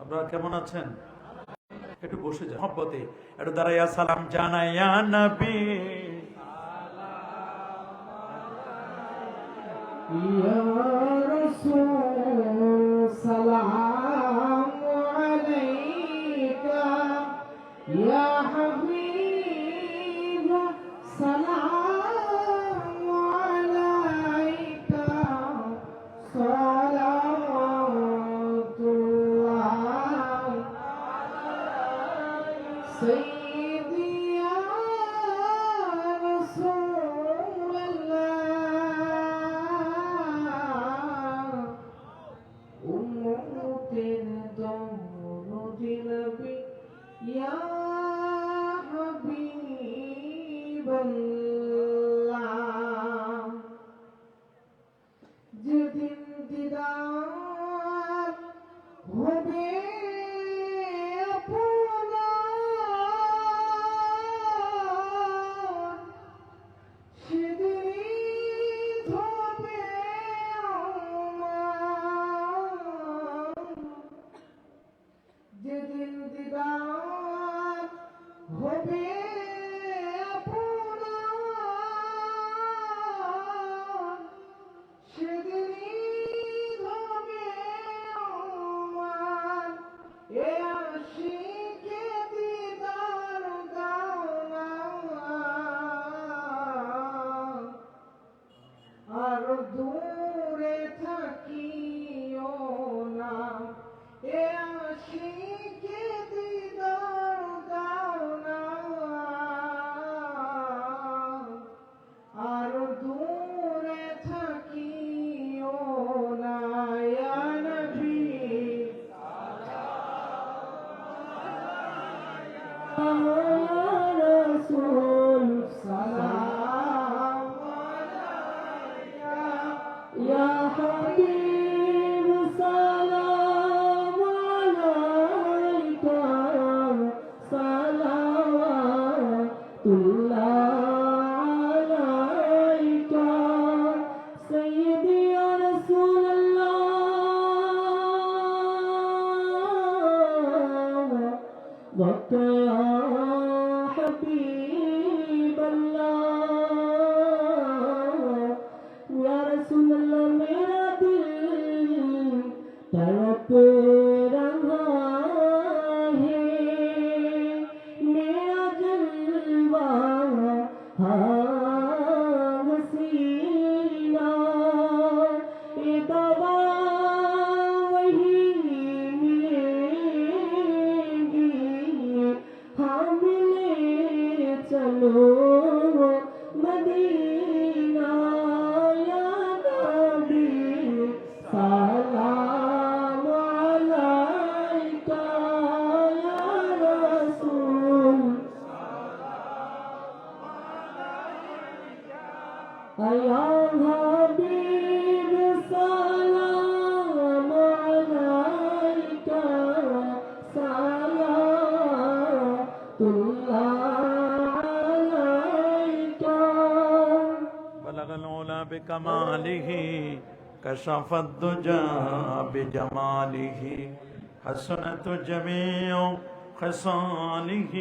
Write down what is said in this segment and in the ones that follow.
আপনারা কেমন আছেন? একটু বসে যান মহব্বতে, একটু দাঁড়াইয়া সালাম জানাই ইয়া নবী ইয়া রাসূল সালামু আলাইকা ইয়া হাবিব সালামু আলাইকা সালাওয়াতুল্লাহ সাইয়্যিদি ইয়া রাসূলাল্লাহ উম্মতের দরদি নবী ইয়া হাবিবাল্লাহ যেদিন দিদার হবে আপনার সেদিন হবে আমার যেদিন দিদার হবে আপনার সেদিন হবে আমার এ আশিকে দিদার দাও না আর দূরে থাকিও না এ আশিকে দিদার দাও না আর দূরে থাকিও না ইয়া নবী ইয়া রাসূল সালাম يا حبيب سلام عليك صلوات الله عليك سيدي يا رسول الله بك يا حبيب الله या रसूल अल्लाह मेरा दिल तड़प रहा है मेरा जलवा हसीना ये दवा वही मिलेगी हाँ मिले चलो मदीना या नबी सलाम अलैका या रसूल या हबीब सलाम अलैका सलावतुल्लाह अलैका बलग العلا بكماله كشف الدجى بجماله حسنت جميع خصاله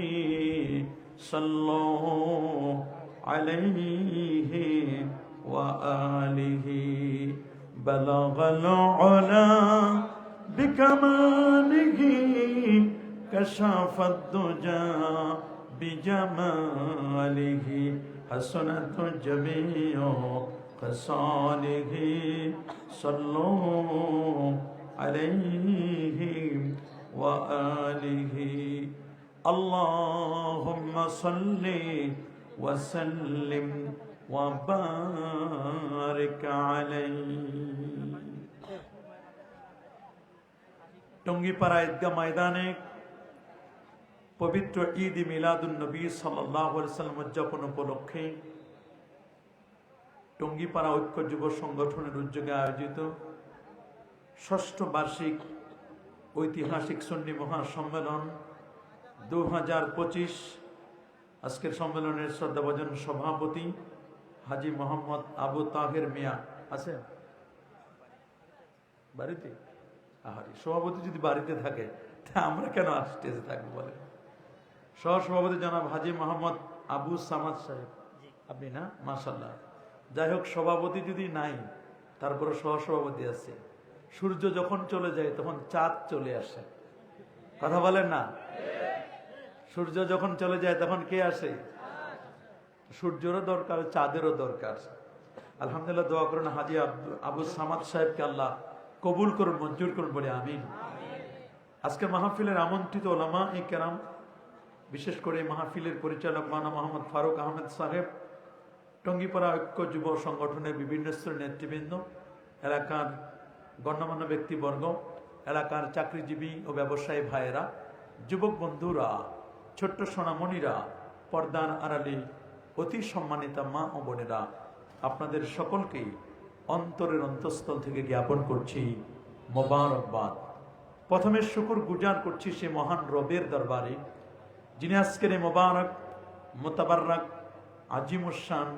صلوا عليه وآله بلغ العلا بكماله كشف الدجى بجماله حسنت جميع خصاله صلوا عليه وآله اللهم صل وسلم وبارك عليه টঙ্গীপাড়া ঈদগাহ ময়দানে পবিত্র ঈদ মিলাদুন নবী সাল্লাল্লাহু আলাইহি ওয়াসাল্লাম উদযাপন উপলক্ষে টঙ্গীপাড়া ঐক্য যুব সংগঠনের উদ্যোগে আয়োজিত ষষ্ঠ বার্ষিক ঐতিহাসিক সুন্নি মহাসম্মেলন 2025 আজকের সম্মেলনের শ্রদ্ধাভাজন সভাপতি হাজী মোহাম্মদ আবু তাহের মিয়া আছেন বাড়িতে? আহারি সভাপতি যদি বাড়িতে থাকে তা আমরা কেন স্টেজে থাকবো বলে? সহসভাপতি জনাব হাজী মোহাম্মদ আবু সামাদ সাহেব, আপনি না? মাশাআল্লাহ। যাই হোক, সভাপতি যদি নাই, তারপরে সহসভাপতি আছে। সূর্য যখন চলে যায় তখন চাঁদ চলে আসে, কথা বলেন না? সূর্য যখন চলে যায় তখন কে আসে? সূর্যেরও দরকার, চাঁদেরও দরকার। আলহামদুলিল্লাহ, দোয়া করেন হাজী আবু সামাদ সাহেবকে আল্লাহ কবুল করুন, মঞ্জুর করুন, বলে আমিন। আজকে মাহফিলের আমন্ত্রিত ওলামা এ কেরাম, বিশেষ করে মাহফিলের পরিচালক মাওলানা মোহাম্মদ ফারুক আহমেদ সাহেব, টঙ্গীপাড়া ঐক্য যুব সংগঠনের বিভিন্ন স্তরের নেতৃবৃন্দ, এলাকার গণ্যমান্য ব্যক্তিবর্গ, এলাকার চাকরিজীবী ও ব্যবসায়ী ভাইয়েরা, যুবক বন্ধুরা, ছোট্ট সোনামণিরা, পর্দার আড়ালে অতি সম্মানিতা মা ও বোনেরা, আপনাদের সকলকেই অন্তরের অন্তঃস্থল থেকে জ্ঞাপন করছি মোবারকবাদ। প্রথমে শুকর গুজার করছি সে মহান রবের দরবারে, যিনি আজকের এই মোবারক মোতাবারক আজিমুসান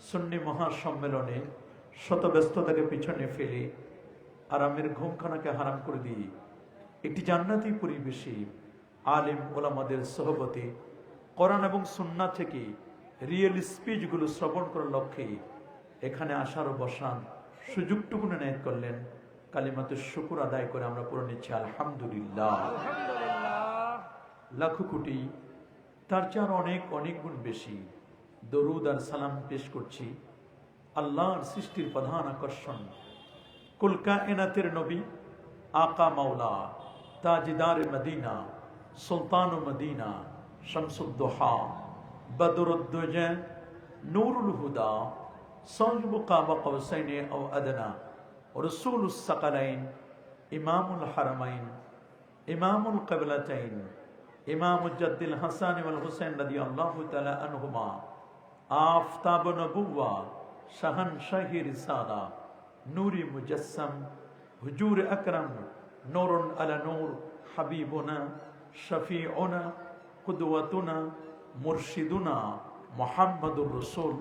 সুন্নি মহাসম্মেলনে শত ব্যস্ততাকে পিছনে ফেলে আরামের ঘুমখানাকে হারাম করে দিয়ে একটি জান্নাতি পরিবেশে আলেম ওলামাদের সহবতে কোরআন এবং সুন্নাহ থেকে রিয়েল স্পিচগুলো শ্রবণ করার লক্ষ্যে এখানে আসার ও বসার সুযোগটুকু নেয় করলেন। কালিমাতুশ শুকর আদায় করে আমরা পড়ে নিচ্ছি আলহামদুলিল্লাহ। লাখো কোটি, তার চেয়ে অনেক অনেক গুণ বেশি দরুদ আর সালাম পেশ করছি আল্লাহর সৃষ্টির প্রধান আকর্ষণ, কুল কায়নাতের নবী, আকা মাওলা, তাজদার মদিনা, সুলতান মদিনা, শামসুদ্দোহা, বদরুদ্দুজা, নূরুল হুদা, সাহিবু কাবা কওসাইনে আও আদনা, রাসূলুস সাকালাইন, ইমামুল হারামাইন, ইমামুল কিবলাতাইন, ইমামুল জাদ্দিল হাসান ওয়াল হুসাইন রাদিয়াল্লাহু তাআলা আনহুমা, আফতাব নবুওয়া, শাহানশাহি রিসালা, নূরি মুজাসসাম, হুজুর আকরাম, নূরুন আলা নূর, হাবিবুনা, শফিউনা, কুদওয়াতুনা, মুরশিদুনা মুহাম্মাদুর রাসূল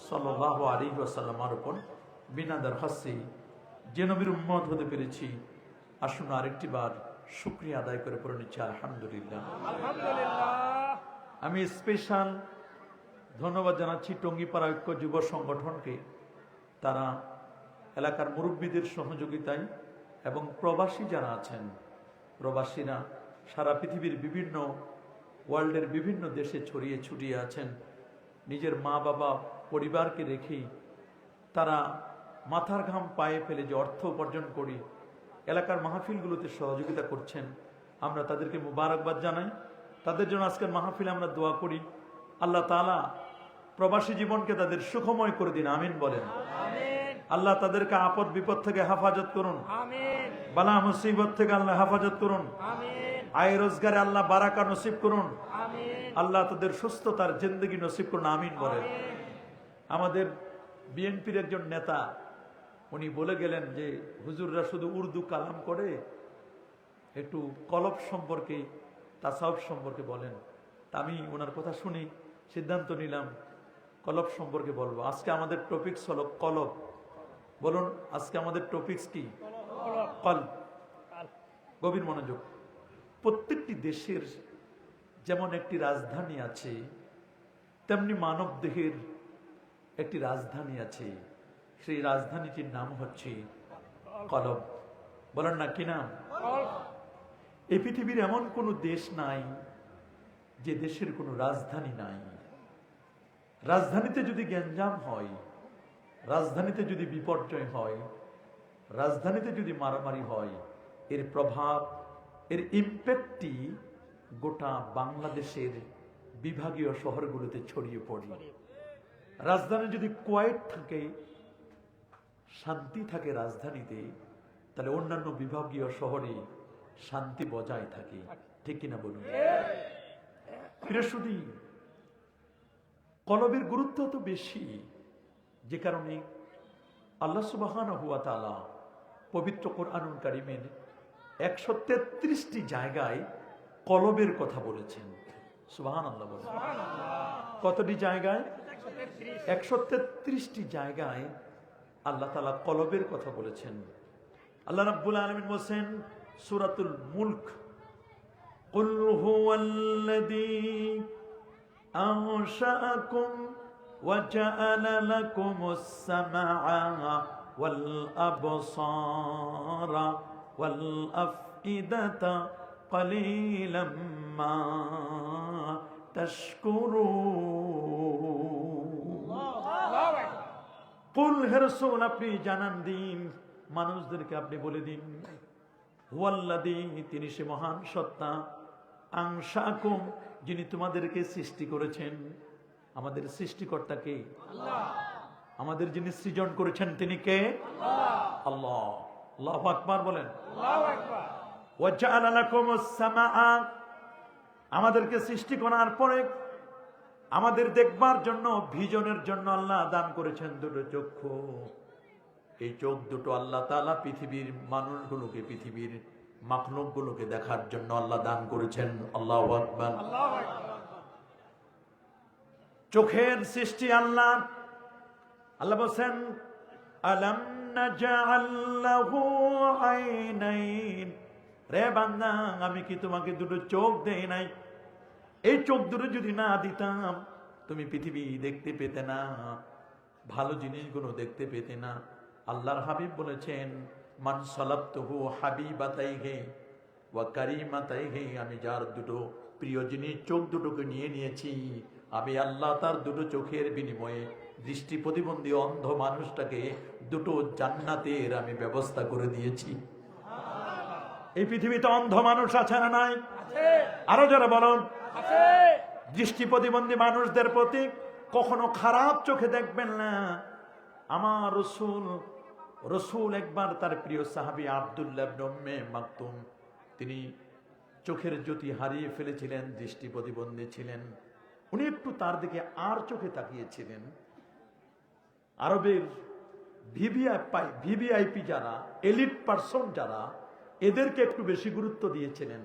সাল্লাল্লাহু আলাইহি ওয়াসাল্লামের উপর বিনা দরখাস্তে যে নবীর উম্মত হতে পেরেছি, আসুন আরেকটি বার শুকরিয়া আদায় করে পড়ে নিচ্ছি আলহামদুলিল্লাহ। আমি স্পেশাল ধন্যবাদ জানাচ্ছি টঙ্গীপাড়া ঐক্য যুব সংগঠনকে। তারা এলাকার মুরব্বীদের সহযোগিতায় এবং প্রবাসী যারা আছেন, প্রবাসীরা সারা পৃথিবীর বিভিন্ন ওয়ার্ল্ডের বিভিন্ন দেশে ছড়িয়ে ছুটিয়ে আছেন, নিজের মা বাবা পরিবারকে রেখেই তারা মাথার ঘাম পায়ে ফেলে যে অর্থ উপার্জন করি এলাকার মাহফিলগুলোতে সহযোগিতা করছেন। আমরা তাদেরকে মুবারকবাদ জানাই। তাদের জন্য আজকের মাহফিলে আমরা দোয়া করি, আল্লাহ তাআলা প্রবাসী জীবনকে তাদের সুখময় করে দিন, আমিন বলেন। আল্লাহ তাদেরকে আপদ বিপদ থেকে হেফাজত করুন, বালা মুসিবত থেকে আল্লাহ হেফাজত করুন, আয় রোজগারে আল্লাহ বারাকা নসিব করুন, আল্লাহ তাদের সুস্থতার জিন্দগি নসিব করুন, আমিন বলেন। আমাদের বিএনপির একজন নেতা উনি বলে গেলেন যে হুজুররা শুধু উর্দু কালাম করে, একটু কলব সম্পর্কে তাসাউফ সম্পর্কে বলেন। তা আমি ওনার কথা শুনি সিদ্ধান্ত নিলাম কলব সম্পর্কে বলবো। আজকে আমাদের টপিকস হলো কলব। বলুন আজকে আমাদের টপিকস কি? কলব। গভীর মনোযোগ। প্রত্যেকটি দেশের যেমন একটি রাজধানী আছে, তেমনি মানব দেহের একটি রাজধানী আছে। সেই রাজধানীটির নাম হচ্ছে কলব। বলেন না কি নাম? এই পৃথিবীর এমন কোনো দেশ নাই যে দেশের কোনো রাজধানী নাই। রাজধানীতে যদি গ্যাঞ্জাম হয়, রাজধানীতে যদি বিপর্যয় হয়, রাজধানীতে যদি মারামারি হয়, এর প্রভাব, এর ইম্প্যাক্টটি গোটা বাংলাদেশের বিভাগীয় শহরগুলোতে ছড়িয়ে পড়ে। রাজধানী যদি কোয়েট থাকে, শান্তি থাকে রাজধানীতে, তাহলে অন্যান্য বিভাগীয় শহরে শান্তি বজায় থাকে। ঠিক কিনা বলুন? প্রিয়সুধী, কলবের গুরুত্ব তো বেশি, যে কারণে আল্লাহ সুবহানাহু ওয়া তাআলা পবিত্র কোরআনুল কারীমের 133টি জায়গায় কলবের কথা বলেছেন। সুবহানাল্লাহ বলেন। কতটি জায়গায়? 133টি জায়গায় আল্লাহ তাআলা কলবের কথা বলেছেন। আল্লাহ রাব্বুল আলামিন বলেন সূরাতুল মুলক কুল হুয়াল্লাযী আনশাআকুম ওয়া জাআলা লাকুমুস সামআ ওয়াল আবসারা ওয়াল আফইদাতা ক্বালিলাম মা তাশকুরুন। কুল হে রাসূল, আপনি জানান দিন, মানুষদেরকে আপনি বলে দিন, হুয়াল্লাযী, তিনি সে মহান সত্তা, আনশাকুম, যিনি তোমাদেরকে সৃষ্টি করেছেন। আমাদের সৃষ্টিকর্তা কে? আল্লাহ। আমাদের যিনি সৃজন করেছেন তিনি কে? আল্লাহ। আল্লাহ। আল্লাহু আকবার বলেন। আল্লাহু আকবার। ওয়া জাআলা লাকুমুস সামাআ, আমাদেরকে সৃষ্টি করার পরে আমাদের দেখবার জন্য, ভিজনের জন্য আল্লাহ দান করেছেন দুটো চক্ষু। এই চোখ দুটো আল্লাহ তাআলা পৃথিবীর মানুষগুলোকে, পৃথিবীর মাখলুকগুলোকে দেখার জন্য আল্লাহ দান করেছেন। আল্লাহু আকবার। চোখের সৃষ্টি আল্লাহ। আল্লাহ বলেন, আলাম নাজআল লাহু আইনাইন, রে বান্দা, আমি কি তোমাকে দুটো চোখ দেই নাই? এই চোখ দুটো যদি না দিতাম তুমি পৃথিবী দেখতে পেতে না, ভালো জিনিসগুলো দেখতে পেতে না। আল্লাহর হাবিব বলেছেন, মান সালাবতুহু হাবিবাতাইহি ওয়া কারিমাতাইহি, আমি যার দুটো প্রিয় জিনিস চোখ দুটোকে নিয়ে নিয়েছি, আমি আল্লাহ তার দুটো চোখের বিনিময়ে দৃষ্টি প্রতিবন্ধী অন্ধ মানুষটাকে দুটো জান্নাতের আমি ব্যবস্থা করে দিয়েছি। এই পৃথিবীতে অন্ধ মানুষ আছে না নাই? আরো যারা বলুন। দৃষ্টি প্রতিবন্ধী মানুষদের প্রতি কখনো খারাপ চোখে দেখবেন না। আমার রসুল একবার তার প্রিয় সাহাবী আব্দুল্লাহ ইবনে উম্মে মাকতুম, তিনি চোখের জ্যোতি হারিয়ে ফেলেছিলেন, দৃষ্টি প্রতিবন্ধী ছিলেন। উনি একটু তার দিকে আর চোখে তাকিয়েছিলেন। আরবের ভিভিআইপি যারা, এলিট পার্সন যারা, এদেরকে একটু বেশি গুরুত্ব দিয়েছিলেন।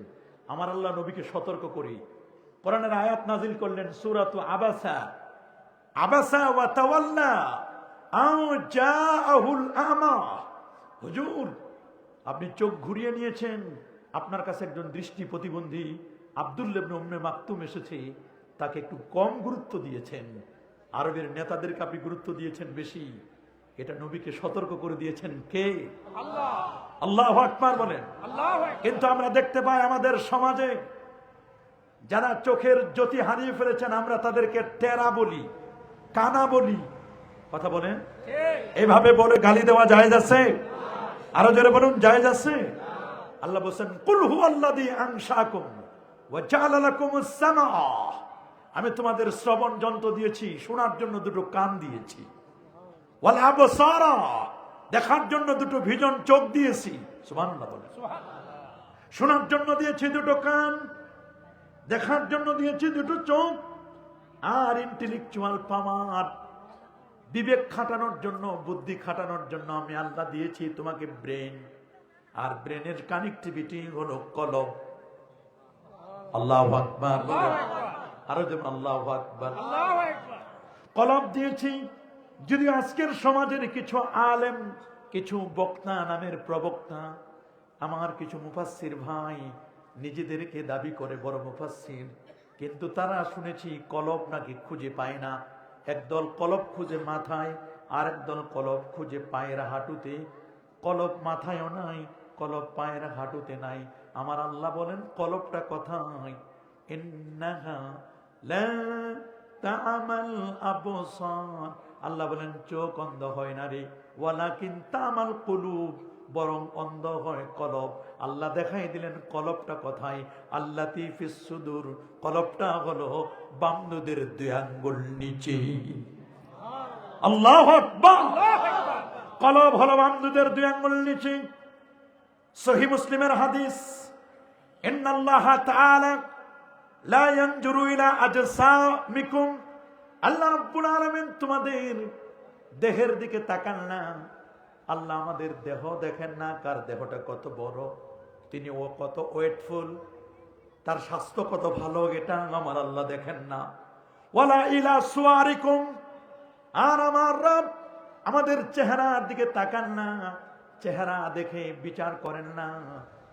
আমার আল্লাহ নবীকে সতর্ক করি, কোরআনের আয়াত নাজিল করলেন, সূরাতু আবাসা, আবাসা ওয়া তাওয়াল্লা আও জাআহুল আমা। হুজুর, আপনি চোখ ঘুরিয়ে নিয়েছেন, আপনার কাছে একজন দৃষ্টি প্রতিবন্ধী আব্দুল্লাহ ইবনে উম্মে মাকতুম এসেছে, তাকে একটু কম গুরুত্ব দিয়েছেন। আরবের নেতাদেরকে আপনি গুরুত্ব দিয়েছেন বেশি। এটা নবীকে সতর্ক করে দিয়েছেন কে? আল্লাহ। আল্লাহু আকবার বলেন। কিন্তু আমরা দেখতে পাই আমাদের সমাজে যারা চোখের জ্যোতি হারিয়ে ফেলেছেন, আমরা তাদেরকে টেরা বলি, কানা বলি। কথা বলেন, এভাবে বলে গালি দেওয়া জায়েজ আছে? আরো জোরে বলুন, জায়েজ আছে? আল্লাহ বলেন, কুল হুয়াল্লাযী আনশাকুম ওয়া জাআলা লাকুমুস সামআ, আমি তোমাদের শ্রবণ যন্ত্র দিয়েছি, শোনার জন্য দুটো কান দিয়েছি, ওয়াল আবসারা, দেখার জন্য দুটো ভিজন চোখ দিয়েছি। সুবহানাল্লাহ বলেন। শোনার জন্য দিয়েছি দুটো কান, দেখার জন্য দিয়েছি দুটো চোখ, আর ইন্টেলেকচুয়াল পাওয়ার, বিবেক খাটানোর জন্য, বুদ্ধি খাটানোর জন্য আমি আল্লাহ দিয়েছি তোমাকে ব্রেন, আর ব্রেনের কানেক্টিভিটি হলো কলব। আল্লাহু আকবার। আরো যেমন আল্লাহু আকবার। কলব দিয়েছি। যদি আজকের সমাজের কিছু আলেম, কিছু বক্তা নামের প্রবক্তা, আমার কিছু মুফাসসির ভাই নিজেদেরকে দাবি করে বড় মুফাসসির, কিন্তু তারা শুনেছি কলব নাকি খুঁজে পায় না। একদল কলব খুঁজে মাথায়, আর একদল কলব খুঁজে পায়ের হাঁটুতে। কলব মাথায়ও নাই, কলব পায়ের হাঁটুতে নাই। আমার আল্লাহ বলেন, কলবটা কোথায়? ইন্নাহা লা তা'মাল আবসার, আল্লাহ বলেন চোখ অন্ধ হয় না রে, ওয়ালাকিন তা'মাল কুলুব, বরং অন্ধ হয় কলব। আল্লাহ দেখাই দিলেন কলবটা কোথায়। আল্লাতী ফিস সুদূর, কলবটা হলো বান্দাদের দুই আঙ্গুল নিচে। আল্লাহু আকবার। কলব হলো বান্দাদের দুই আঙ্গুল নিচে। সহিহ মুসলিমের হাদিস, ইন্নাল্লাহা তাআলা লা ইয়ানজুরু ইলা আজসামিকুম, আল্লাহ রাব্বুল আলামিন তোমাদের দেহের দিকে তাকান না। আল্লাহ আমাদের দেহ দেখেন না, কার দেহটা কত বড়, তিনি ও কত ওয়েটফুল, তার স্বাস্থ্য কত ভালো, এটা আমার আল্লাহ দেখেন না। ওয়ালা ইলা সুয়ারিকুম, আর আমার রব আমাদের চেহারার দিকে তাকান না, চেহারা দেখে বিচার করেন না।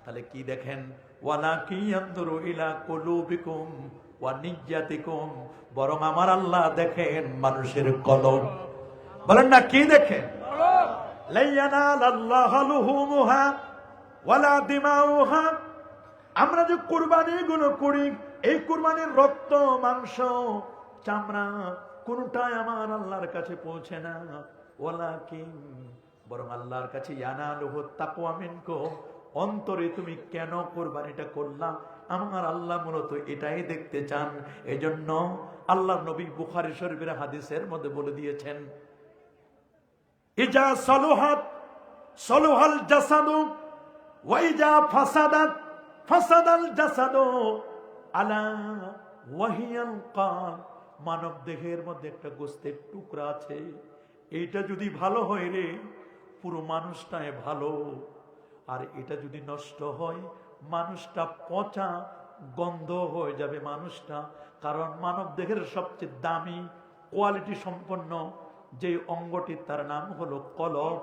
তাহলে কি দেখেন, ওয়ালাকি ইয়ানজুরু ইলা কুলুবিকুম ওয়া নিয়্যাতিকুম, বরং আমার আল্লাহ দেখেন মানুষের কলব। বলেন না কি দেখেন? লা ইয়ানালাল্লাহু লুহুমুহা ওয়ালা দিমাউহা। আমরা যে কুরবানিগুলো করি, এই কুরবানির রক্ত, মাংস, চামড়া কোনটাই আমার আল্লাহর কাছে পৌঁছে না। ওয়ালাকিন, বরং আল্লাহর কাছে ইয়ানালুহু তাকওয়া মিনকুম, অন্তরে তুমি কেন কোরবানিটা করলাম, আমার আল্লাহ মূলত এটাই দেখতে চান। এজন্য আল্লাহর নবী বুখারী শরীফের হাদিসের মধ্যে বলে দিয়েছেন, ইজা সালুহাত সালুহাল জাসাদু ওয়া ইজা ফাসাদাত ফাসাদাল জাসাদু আলা ওয়াহিয়াল কাল। মানব দেহের মধ্যে একটা গোস্তের টুকরা আছে, এইটা যদি ভালো হয় রে, পুরো মানুষটাই ভালো। আর এটা যদি নষ্ট হয়, মানুষটা পচা গন্ধ হয়ে যাবে মানুষটা। কারণ মানব দেহের সবচেয়ে দামি কোয়ালিটি সম্পন্ন যে অঙ্গটি, তার নাম হলো কলব।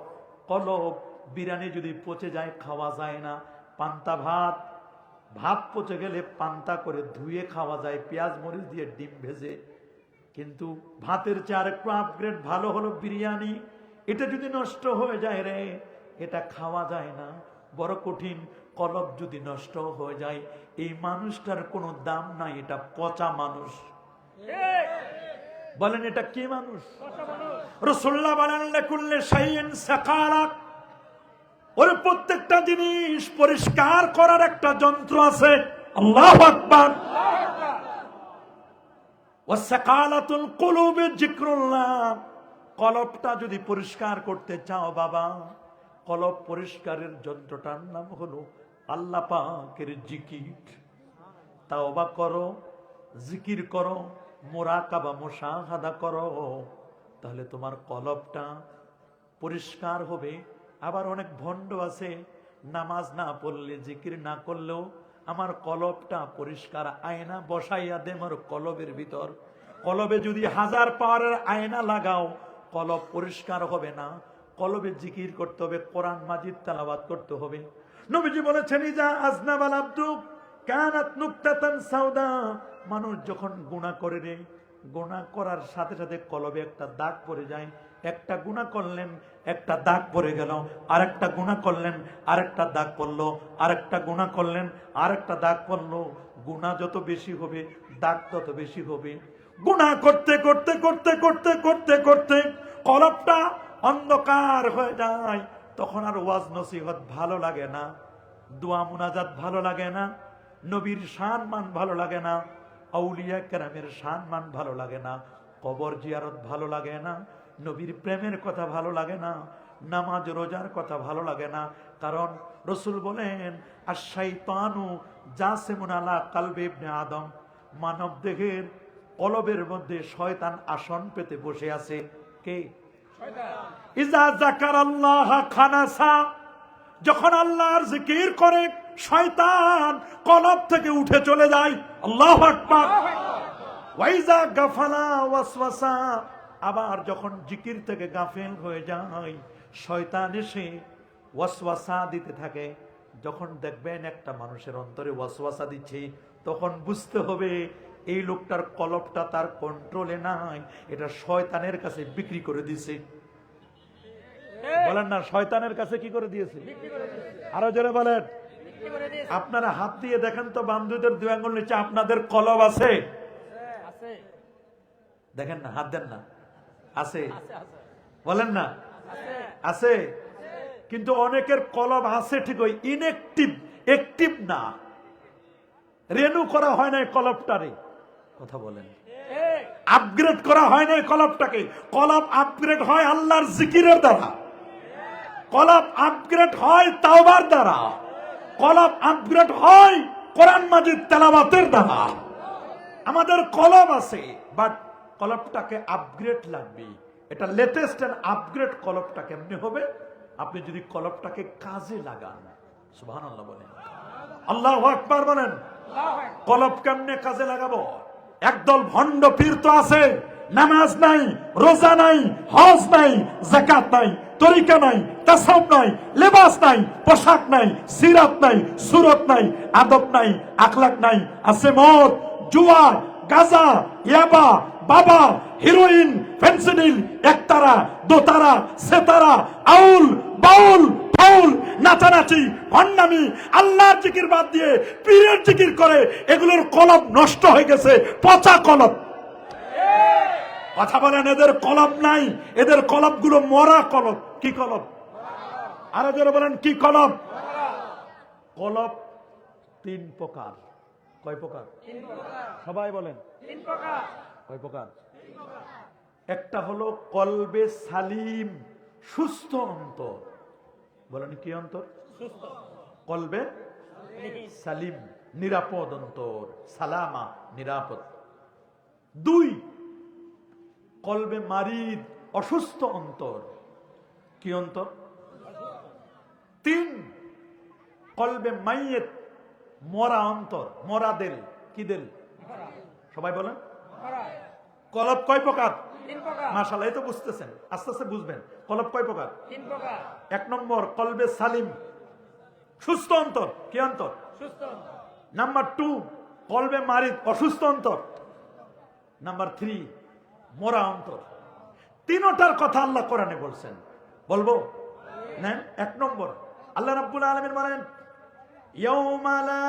কলব, বিরিয়ানি যদি পচে যায় খাওয়া যায় না, পান্তা ভাত পচে গেলে পান্তা করে ধুয়ে খাওয়া যায়, পেঁয়াজ মরিচ দিয়ে ডিম ভেজে। কিন্তু ভাতের চেয়ে আরেকটু আপগ্রেড ভালো হলো বিরিয়ানি। এটা যদি নষ্ট হয়ে যায় রে, এটা খাওয়া যায় না, বড় কঠিন। কলব যদি নষ্ট হয়ে যায়, এই মানুষটার কোনো দাম নাই, এটা পচা মানুষ। বলেন এটা কি মানুষ? রাসূলুল্লাহ বলেন লিকুল্লি শাইইন সাকালা, ওর প্রত্যেকটা জিনিস পরিষ্কার করার একটা যন্ত্র আছে। আল্লাহু আকবার। ওয়াসাকালাতুল কুলুবি যিকরুল্লাহ, কলবটা যদি পরিষ্কার করতে চাও বাবা, কলব পরিষ্কারের যন্ত্রটার নাম হলো আল্লাহ পাকের জিকির। তাওবা করো, জিকির করো, মুরাকাবা মুশাহাদা করো, তাহলে তোমার কলবটা পরিষ্কার হবে। আবার অনেক ভণ্ড আছে, নামাজ না পড়লে, জিকির না করলেও আমার কলবটা পরিষ্কার, আয়না বসাইয়া দে আমার কলবের ভিতর। কলবে যদি 1000 পাওয়ারের আয়না লাগাও, কলব পরিষ্কার হবে না। কলবে জিকির করতে হবে, কোরআন মাজিদ তেলাওয়াত করতে হবে। নবীজি বলেছেন, ইজা আজনাবাল আব্দু কানাত নুকতাতান সাউদা, মানুষ যখন গুনাহ করে রে, গুনাহ করার সাথে সাথে কলবে একটা দাগ পড়ে যায়। একটা গুনাহ করলেন, একটা দাগ পড়ে গেল, আরেকটা গুনাহ করলেন, আরেকটা দাগ পড়লো, আরেকটা গুনাহ করলেন, আরেকটা দাগ পড়লো। গুনাহ যত বেশি হবে, দাগ তত বেশি হবে। গুনাহ করতে করতে করতে করতে করতে করতে কলবটা অন্ধকার হয়ে যায়। তখন আর ওয়াজ নসিহত ভালো লাগে না, দোয়া মুনাজাত ভালো লাগে না, নবীর সম্মান ভালো লাগে না, আউলিয়া কেরামের সম্মান ভালো লাগে না, কবর জিয়ারত ভালো লাগে না, নবীর প্রেমের কথা ভালো লাগে না, নামাজ রোজার কথা ভালো লাগে না। কারণ রসুল বলেন, আশ-শাইতানু জাসিমুন আলা কালবি ইবনে আদম, মানব দেহের কলবের মধ্যে শয়তান আসন পেতে বসে আছে। কে? শয়তান। ইজা যাকারাল্লাহ খানাসা, যখন আল্লাহর জিকির করে শয়তান কলব থেকে উঠে চলে যায়। আল্লাহু আকবার। ওয়াইজা গাফালা ওয়াসওয়াসা, আবার যখন জিকির থেকে গাফেল হয়ে যায়, শয়তান এসে ওয়াসওয়াসা দিতে থাকে। যখন দেখবেন একটা মানুষের অন্তরে ওয়াসওয়াসা দিচ্ছে, তখন বুঝতে হবে এই লোকটার কলবটা তার কন্ট্রোলে নাই, এটা শয়তানের কাছে বিক্রি করে দিয়েছে। বলেন না, শয়তানের কাছে কি করে দিয়েছে? আরো জোরে বলেন। আপনারা হাত দিয়ে দেখেন তো, বান্ধবীদের 2 আঙ্গুল নিচে আপনাদের কলব আছে? দেখেন না, হাত দেন না। আছে? বলেন না আছে। কিন্তু অনেকের কলব আছে ঠিক, ওই ইনঅ্যাক্টিভ, অ্যাক্টিভ না, রেনু করা হয় না কলবটারে। কথা বলেন, আপগ্রেড করা হয় না কলবটাকে। কলব আপগ্রেড হয় আল্লাহর জিকিরের দ্বারা, কলব আপগ্রেড হয় তাওবার দ্বারা, কলব আপগ্রেড হয় কোরআন মাজিদ তেলাওয়াতের দ্বারা। আমাদের কলব আছে, বাট কলবটাকে আপগ্রেড লাগবে। এটা লেটেস্ট এন্ড আপগ্রেড কলবটা কেমনে হবে? আপনি যদি কলবটাকে কাজে লাগান। সুবহানাল্লাহ বলেন, আল্লাহু আকবার বলেন। কলব কেমনে কাজে লাগাবো? একদল ভণ্ড পীর তো আছে, নামাজ নাই, রোজা নাই, হজ নাই, যাকাত নাই, তরিকা নাই, তাসাউফ নাই, লেবাস নাই, পোশাক নাই, সিরাত নাই, সুরত নাই, আদব নাই, আখলাক নাই, আছে মদ, জুয়া, গাজা, ইয়াবা, বাবা, হিরোইন, ফেন্সিডিল, একতারা, দোতারা, সেতারা, আউল, বাউল, ফাউল, নাচানাচি, ভণ্ডামি, আল্লাহর জিকির বাদ দিয়ে পীরের জিকির করে, এগুলোর কলব নষ্ট হয়ে গেছে, পচা কলব। কথা বলেন, এদের কলব নাই, এদের কলব গুলো মরা কলব। কি কলব? আরো জোরে বলেন, কি কলব? কলব তিন প্রকার। কয় প্রকার? সবাই বলেন কয় প্রকার? একটা হলো কলবে সালিম, সুস্থ অন্তর। বলেন কি অন্তর? কলবে সালিম, নিরাপদ অন্তর, সালামা, নিরাপদ। দুই, কলবে মারিদ, অসুস্থ অন্তর। কি অন্তর? তিন, কলবে মাইয়েত, মরা অন্তর, মরা দিল। কি দিল? সবাই বলেন। কলব কয় প্রকার? মাশাআল্লাহ, এই তো বুঝতেছেন, আস্তে আস্তে বুঝবেন। কলব কয় প্রকার? এক নম্বর কলবে সালিম, সুস্থ অন্তর। কি অন্তর? নাম্বার টু, কলবে মারিদ, অসুস্থ অন্তর। নাম্বার থ্রি, মরা অন্তর। তিনটার কথা আল্লাহ কোরআনে বলছেন। বলবো? নেন। এক নম্বর, আল্লাহ রাব্বুল আলামিন বলেন, ইয়াউমা লা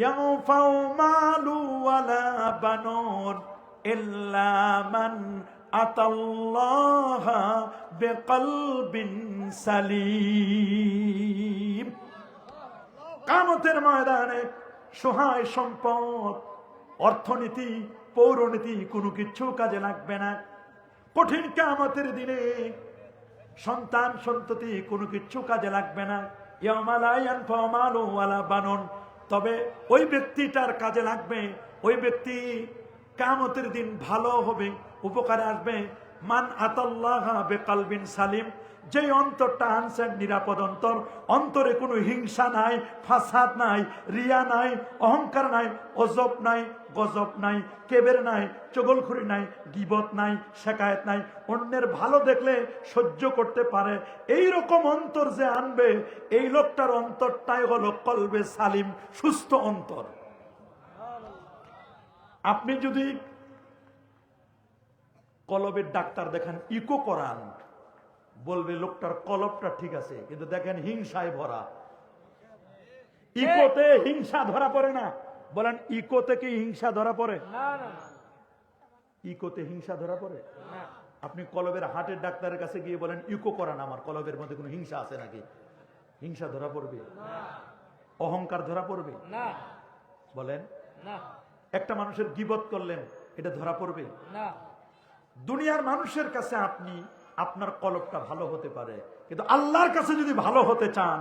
ইয়ানফাউ মালু ওয়ালা বানুন ইল্লা মান আতাল্লাহা বিকলবিন সালিম। কিয়ামতের ময়দানে সহায় সম্পদ, অর্থনীতি, পৌরনীতি কোনো কিছু কাজে লাগবে না। কঠিন কিয়ামতের দিনে সন্তান সন্ততি কোনো কিছু কাজে লাগবে না। ইয়াউমা লা ইয়ানফাউ মালু ওয়ালা বানুন। তবে ওই ব্যক্তিটার কাজে লাগবে, ওই ব্যক্তি কিয়ামতের দিন ভালো হবে, উপকারে আসবে। মান আতাল্লাহা বিকলবিন সালিম, যে অন্তরটা আনছেন নিরাপদ অন্তর, অন্তরে কোনো হিংসা নাই, ফাসাদ নাই, রিয়া নাই, অহংকার নাই, অজব নাই, গজব নাই, কেবের নাই, চগলখুরি নাই, গীবত নাই, শেকায়েত নাই, অন্যের ভালো দেখলে সহ্য করতে পারে, এই রকম অন্তর যে আনবে, এই লোকটার অন্তরটাই হলো কলবে সালিম, সুস্থ অন্তর। আপনি যদি কলবের ডাক্তার দেখেন, ইকো করান, বলবে লোকটার কলবটা ঠিক আছে, কিন্তু দেখেন হিংসায় ভরা। ইকোতে হিংসা ধরা পড়ে না। বলেন, ইকোতে কি হিংসা ধরা পড়ে? ইকোতে হিংসা ধরা পড়ে? আপনি কলবের হার্টের ডাক্তারের কাছে গিয়ে বলেন, ইকো করান, আমার কলবের মধ্যে কোনো হিংসা আছে নাকি? হিংসা ধরা পড়বে? অহংকার ধরা পড়বে? বলেন। একটা মানুষের গীবত করলেন, এটা ধরা পড়বে? দুনিয়ার মানুষের কাছে আপনি আপনার কলবটা ভালো হতে পারে, কিন্তু আল্লাহর কাছে যদি ভালো হতে চান,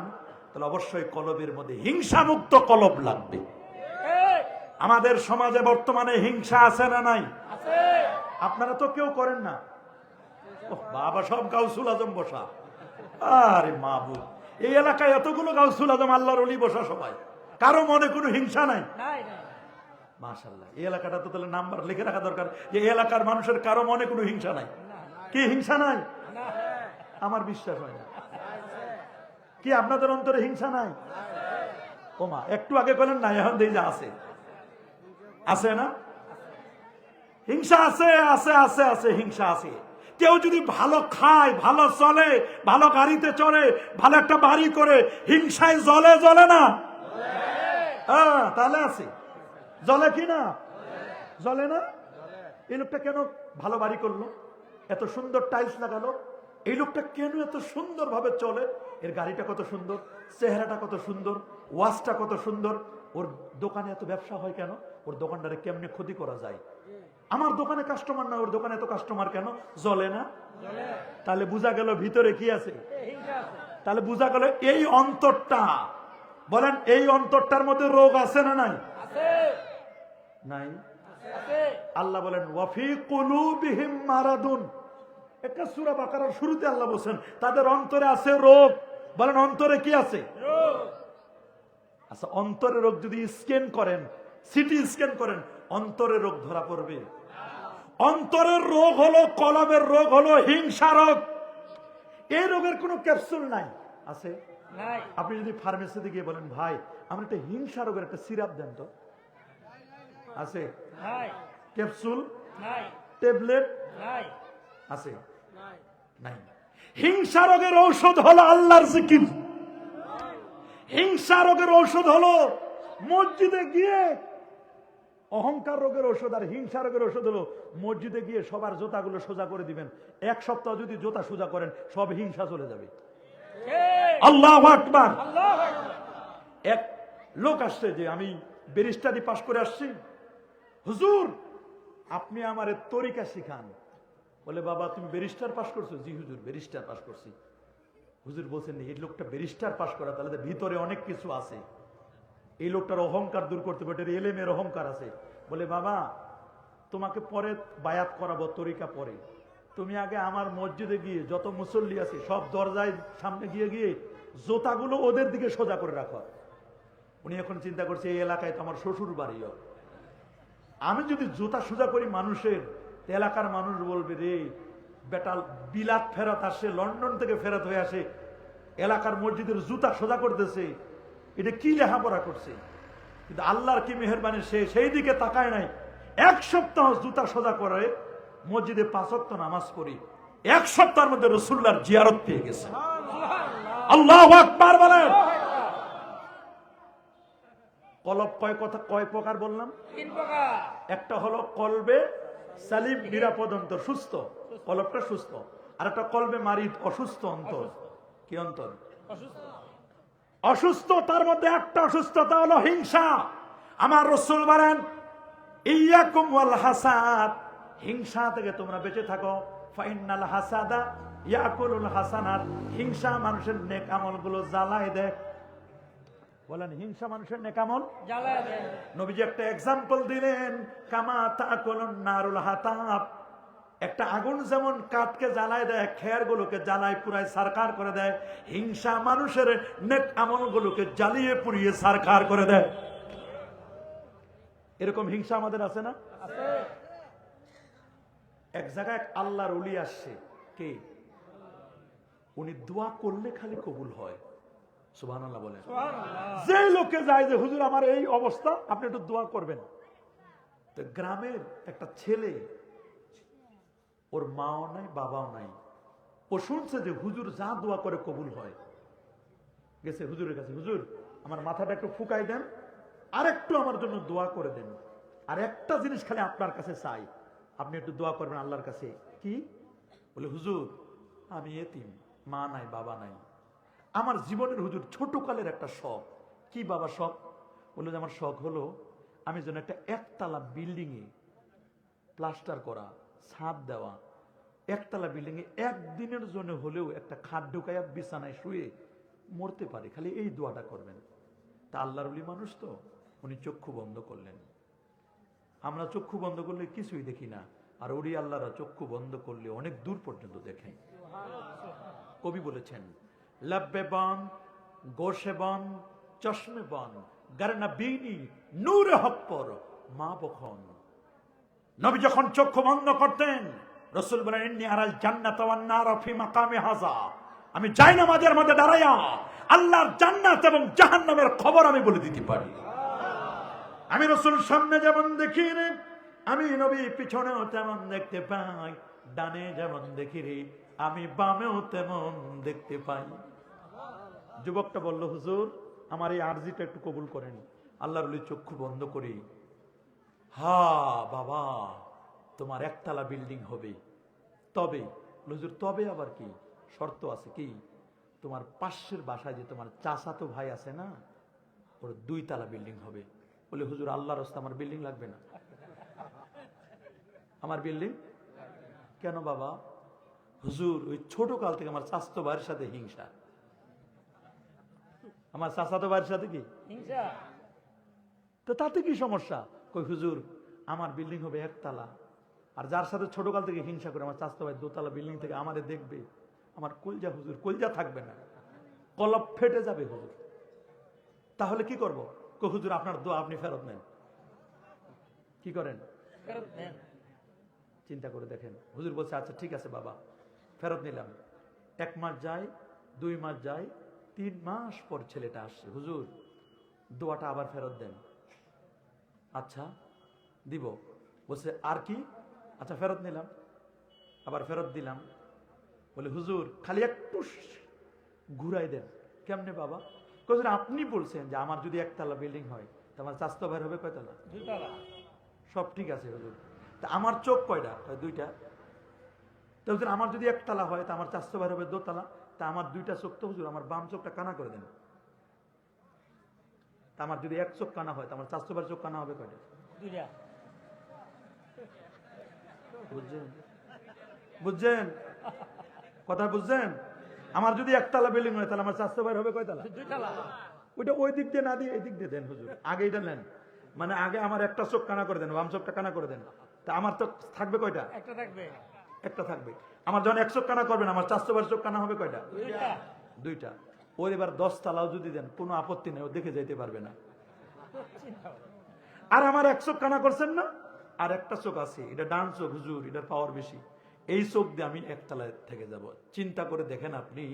তাহলে অবশ্যই কলবের মধ্যে হিংসামুক্ত কলব লাগবে। আমাদের সমাজে বর্তমানে হিংসা আছে না নাই? আপনারা তো কেউ করেন না। বাবা, সব গাউসুল আজম বসা। আরে মাহবুব, এই এলাকায় এতগুলো গাউসুল আজম, আল্লাহর ওলি বসা, সবাই কারো মনে কোনো হিংসা নাই। মাশাআল্লাহ, এই এলাকাটা তো তাহলে নাম্বার লিখে রাখা দরকার, যে এই এলাকার মানুষের কারো মনে কোনো হিংসা নাই। কি হিংসা নাই? আমার বিশ্বাস হয় না। কি আপনাদের অন্তরে হিংসা নাই? ওমা, একটু আগে বলেন না, এখন দেখি যে আছে। আছে না? হিংসা আছে, আছে, আছে, আছে, হিংসা আছে। কেউ যদি ভালো খায়, ভালো চলে, ভালো গাড়িতে চড়ে, ভালো একটা বাড়ি করে, হিংসায় জ্বলে, জ্বলে না? হ্যাঁ, তাহলে আছে। জ্বলে কি না? জ্বলে না? এই লোকটা কেন ভালো বাড়ি করলো, এত সুন্দর টাইলস লাগালো, এই লোকটা কেন এত সুন্দর ভাবে চলে, এর গাড়িটা কত সুন্দর, চেহারাটা কত সুন্দর, ওয়াজটা কত সুন্দর, ওর দোকানে এত ব্যবসা হয় কেন, ওর দোকানটারে কেমনে ক্ষতি করা যায়, আমার দোকানে কাস্টমার না, ওর দোকানে এত কাস্টমার কেন? জ্বলে না? তাহলে বোঝা গেল ভিতরে কি আছে। তাহলে বোঝা গেল এই অন্তরটা, বলেন, এই অন্তরটার মধ্যে রোগ আছে না নাই? নাই। আল্লাহ বলেন, ওয়াফি কুলুবিহিম মারাদুন। একটা সূরা বাকারার শুরুতে আল্লাহ বলেন, তাদের অন্তরে আছে রোগ। বলেন, অন্তরে কি আছে? আচ্ছা, অন্তরের রোগ যদি স্ক্যান করেন, সিটি স্ক্যান করেন, অন্তরের রোগ ধরা পড়বে? অন্তরের রোগ হলো, কলমের রোগ হলো হিংসা রোগ। এই রোগের কোনো ক্যাপসুল নাই, আছে? নাই। আপনি যদি ফার্মেসিতে গিয়ে বলেন, ভাই আমার একটা হিংসা রোগের একটা সিরাপ দেন তো, আছে? নাই। ক্যাপসুল, নাই। ট্যাবলেট নাই। আছে? নাই। নাই। হিংসা রোগের ঔষধ হলো আল্লাহর জিকির। হিংসা রোগের ঔষধ হলো মসজিদে গিয়ে, অহংকার রোগের ঔষধ আর হিংসা রোগের ঔষধ হলো মসজিদে গিয়ে সবার জুতাগুলো সোজা করে দিবেন। এক সপ্তাহ যদি জুতা সোজা করেন, সব হিংসা চলে যাবে। আল্লাহু আকবার। আল্লাহু আকবার। এক লোক আসছে যে আমি ব্যারিস্টারি পাশ করে আসছি, হুজুর আপনি আমার তরিকা শিখান। বলে, বাবা তুমি ব্যারিস্টার পাশ করছো? জি হুজুর ব্যারিস্টার পাশ করছি। হুজুর বলছেন, এই লোকটা ব্যারিস্টার পাশ করা, তাহলে তো ভিতরে অনেক কিছু আছে, এই লোকটার অহংকার দূর করতে পারে, এলেমের অহংকার আছে। বলে, বাবা তোমাকে পরে বায়াত করাবো, তরিকা পরে, তুমি আগে আমার মসজিদে গিয়ে যত মুসল্লি আছে সব দরজায় সামনে গিয়ে গিয়ে জোতাগুলো ওদের দিকে সোজা করে রাখো। উনি এখন চিন্তা করছে, এই এলাকায় তো আমার শ্বশুর বাড়িও, আমি যদি জুতা সোজা করি মানুষের, এলাকার মানুষ বলবে, রে বেটা বিলাত ফেরত আসে, লন্ডন থেকে ফেরত হয়ে আসে, এলাকার মসজিদের জুতা সোজা করতেছে, এটা কি লেখাপড়া করছে। কিন্তু আল্লাহর কি মেহেরবানি, সে সেই দিকে তাকায় নাই। এক সপ্তাহ জুতা সোজা করে মসজিদে 5 ওয়াক্ত নামাজ পড়ি, এক সপ্তাহের মধ্যে রাসূলুল্লাহর জিয়ারত পেয়ে গেছে। আল্লাহু আকবার বলেন। কলব কয় প্রকার বললাম? 3 প্রকার। একটা হলো কলবে সালিম, নিরাপদ অন্তর, সুস্থ, কলবটা সুস্থ। আর একটা কলবে মারিদ, অসুস্থ অন্তর। কি অন্তর? অসুস্থ। অসুস্থ। তার মধ্যে একটা অসুস্থতা হলো হিংসা। আমার রাসূল বলেন, ইয়াকুম ওয়াল হাসাদ, হিংসা থেকে তোমরা বেঁচে থাকো। ফাইন্নাল হাসাদা ইয়াকুলুল হাসানাত, হিংসা মানুষের নেক আমলগুলো জ্বালায় দেয়। বলেন, হিংসা মানুষের নেক আমল জ্বালায় দেয়। নবীজি একটা এক্সাম্পল দিলেন, কামা তাকুলুন নারুল হাতাব, একটা আগুন যেমন কাঠকে জ্বালায় দেয়, খেয়ারগুলোকে জ্বালায় পুরায় সারকার করে দেয়, হিংসা মানুষের নেক আমলগুলোকে জ্বালিয়ে পুড়িয়ে সারকার করে দেয়। এরকম হিংসা আমাদের আছে না? আছে। এক জায়গায় এক আল্লাহর ওলি আসছে, কে? উনি দোয়া করলে খালি কবুল হয়। সুবহানাল্লাহ বলেন। সুবহানাল্লাহ। যে লোকে যায় যে হুজুর আমার এই অবস্থা, আপনি একটু দোয়া করবেন। তো গ্রামের একটা ছেলে, ওর মাও নাই বাবাও নাই, ও শুনছে যে হুজুর যা দোয়া করে কবুল হয়। গেছে হুজুরের কাছে, হুজুর আমার মাথাটা একটু ফুকাই দেন, আর একটু আমার জন্য দোয়া করে দেন, আর একটা জিনিস খালি আপনার কাছে চাই, আপনি একটু দোয়া করবেন আল্লাহর কাছে। কি? বলে, হুজুর আমি এতিম, মা নাই বাবা নাই, আমার জীবনের হুজুর ছোটকালের একটা শখ। কি বাবা শখ? বললো যে আমার শখ হলো আমি যেন একটা একতলা বিল্ডিং এ প্লাস্টার করা, ছাদ দেওয়া, একতলা বিল্ডিং এ একদিনের জন্য হলেও একটা খাট ঢুকাইয়া বিছানায় শুয়ে মরতে পারে, খালি এই দোয়াটা করবেন। তা আল্লাহর ওলি মানুষ তো, উনি চক্ষু বন্ধ করলেন। আমরা চক্ষু বন্ধ করলে কিছুই দেখি না, আর ওলি আল্লাহরা চক্ষু বন্ধ করলে অনেক দূর পর্যন্ত দেখেন। কবি বলেছেন, লব্বে বন গোশে বন চশমে বন গারনা বিনি নূরে হক পর মা বখন। নবী যখন চক্ষু বন্ধ করতেন, রাসূল বলেন, ইন্নী আরাল জান্নাত ওয়ান নার ফি মাকামি হাযা, আমি যাই নামাজের মধ্যে দাঁড়াইয়া আল্লাহর জান্নাত এবং জাহান্নামের খবর আমি বলে দিতে পারি। আমি রাসূল সামনে যেমন দেখি রে, আমি নবী পিছনেও তেমন দেখতে পাই, ডানে যেমন দেখি রে আমি বামেও তেমন দেখতে পাই। যুবকটা বলল, হুজুর আমার এই আরজিটা একটু কবুল করেন। আল্লাহর ওলি চক্ষু বন্ধ করি, হা বাবা তোমার একতলা বিল্ডিং হবে, তবে হুজুর তবে আবার কি শর্ত আছে? কি? তোমার পাশের বাসায় যে তোমার চাচাতো ভাই আছে না, ওর 2 তলা বিল্ডিং হবে। বলে, হুজুর আল্লাহর রাস্তা আমার বিল্ডিং লাগবে না। আমার বিল্ডিং কেন বাবা? হুজুর ওই ছোট কাল থেকে আমার চাচাতো ভাইয়ের সাথে হিংসা। আমার চাচাতো ভাইয়ের সাথে কি হিংসা? তো তাতে কি সমস্যা? কই হুজুর আমার বিল্ডিং হবে একতলা, আর যার সাথে ছোট কাল থেকে হিংসা করে আমার চাচাতো ভাই 2 তলা বিল্ডিং থেকে আমারে দেখবে, আমার কলজা হুজুর কলজা থাকবে না, কলব ফেটে যাবে হুজুর। তাহলে কি করব? কই হুজুর আপনার দোয়া আপনি ফেরত নেন। কি করেন? ফেরত দেন। চিন্তা করে দেখেন। হুজুর বলছে আচ্ছা ঠিক আছে বাবা, ফেরত নিলাম। 1 মাস যায়, 2 মাস যায়, 3 মাস পর ছেলেটা আসছে, হুজুর দোয়াটা আবার ফেরত দেন। আচ্ছা দিব। বলছে আর কি? আচ্ছা ফেরত নিলাম, আবার ফেরত দিলাম। বলে হুজুর খালি একটু ঘুরাই দেন। কেমনে বাবা? হুজুর আপনি বলছেন যে আমার যদি 1 তলা বিল্ডিং হয় তা আমার চাস্তো ভাইয়ের হবে কয়তলা? 2 তলা। সব ঠিক আছে হুজুর, তা আমার চোখ কয়টা? 2টা। তা হুজুর আমার যদি 1 তলা হয় তা আমার চাস্তো ভাইয়ের হবে 2 তলা। তা আমার 2টা চোখ তো হুজুর, আমার বাম চোখটা কানা করে দেন। তা আমার যদি 1 চোখ কানা হয় তা আমার চাস্তো ভাইয়ের চোখ কানা হবে কয়টা? 2টা। বুঝছেন? বুঝছেন কথা? বুঝছেন? আমার যদি 1 তলা বিল্ডিং হয় তাহলে আমার চাস্তো ভাইয়ের হবে কয়তলা? 2 তলা। ওইটা ওই দিক দিয়ে না দিয়ে এই দিক দিয়ে দেন হুজুর, আগে এটা নেন। মানে আগে আমার একটা চোখ কানা করে দেন, বাম চোখটা কানা করে দেন। তা আমার তো থাকবে কয়টা? একটা থাকবে। একটা থাকবে। আমার যখন 1 চোখ কানা করবেন আমার চাস্তো ভাইয়ের চোখ কানা হবে কয়টা? 2টা। 2টা। ওর এবার 10 তলাও যদি দেন কোনো আপত্তি নেই, ও দেখে যাইতে পারবে না। আর আমার 1 চোখ কানা করছেন না, আর একটা চোখ আছে, এটা ডান চোখ হুজুর, এটার পাওয়ার বেশি। এই চোখ দিয়ে আমি 1 তলায় থেকে যাব। চিন্তা করে দেখেন আপনি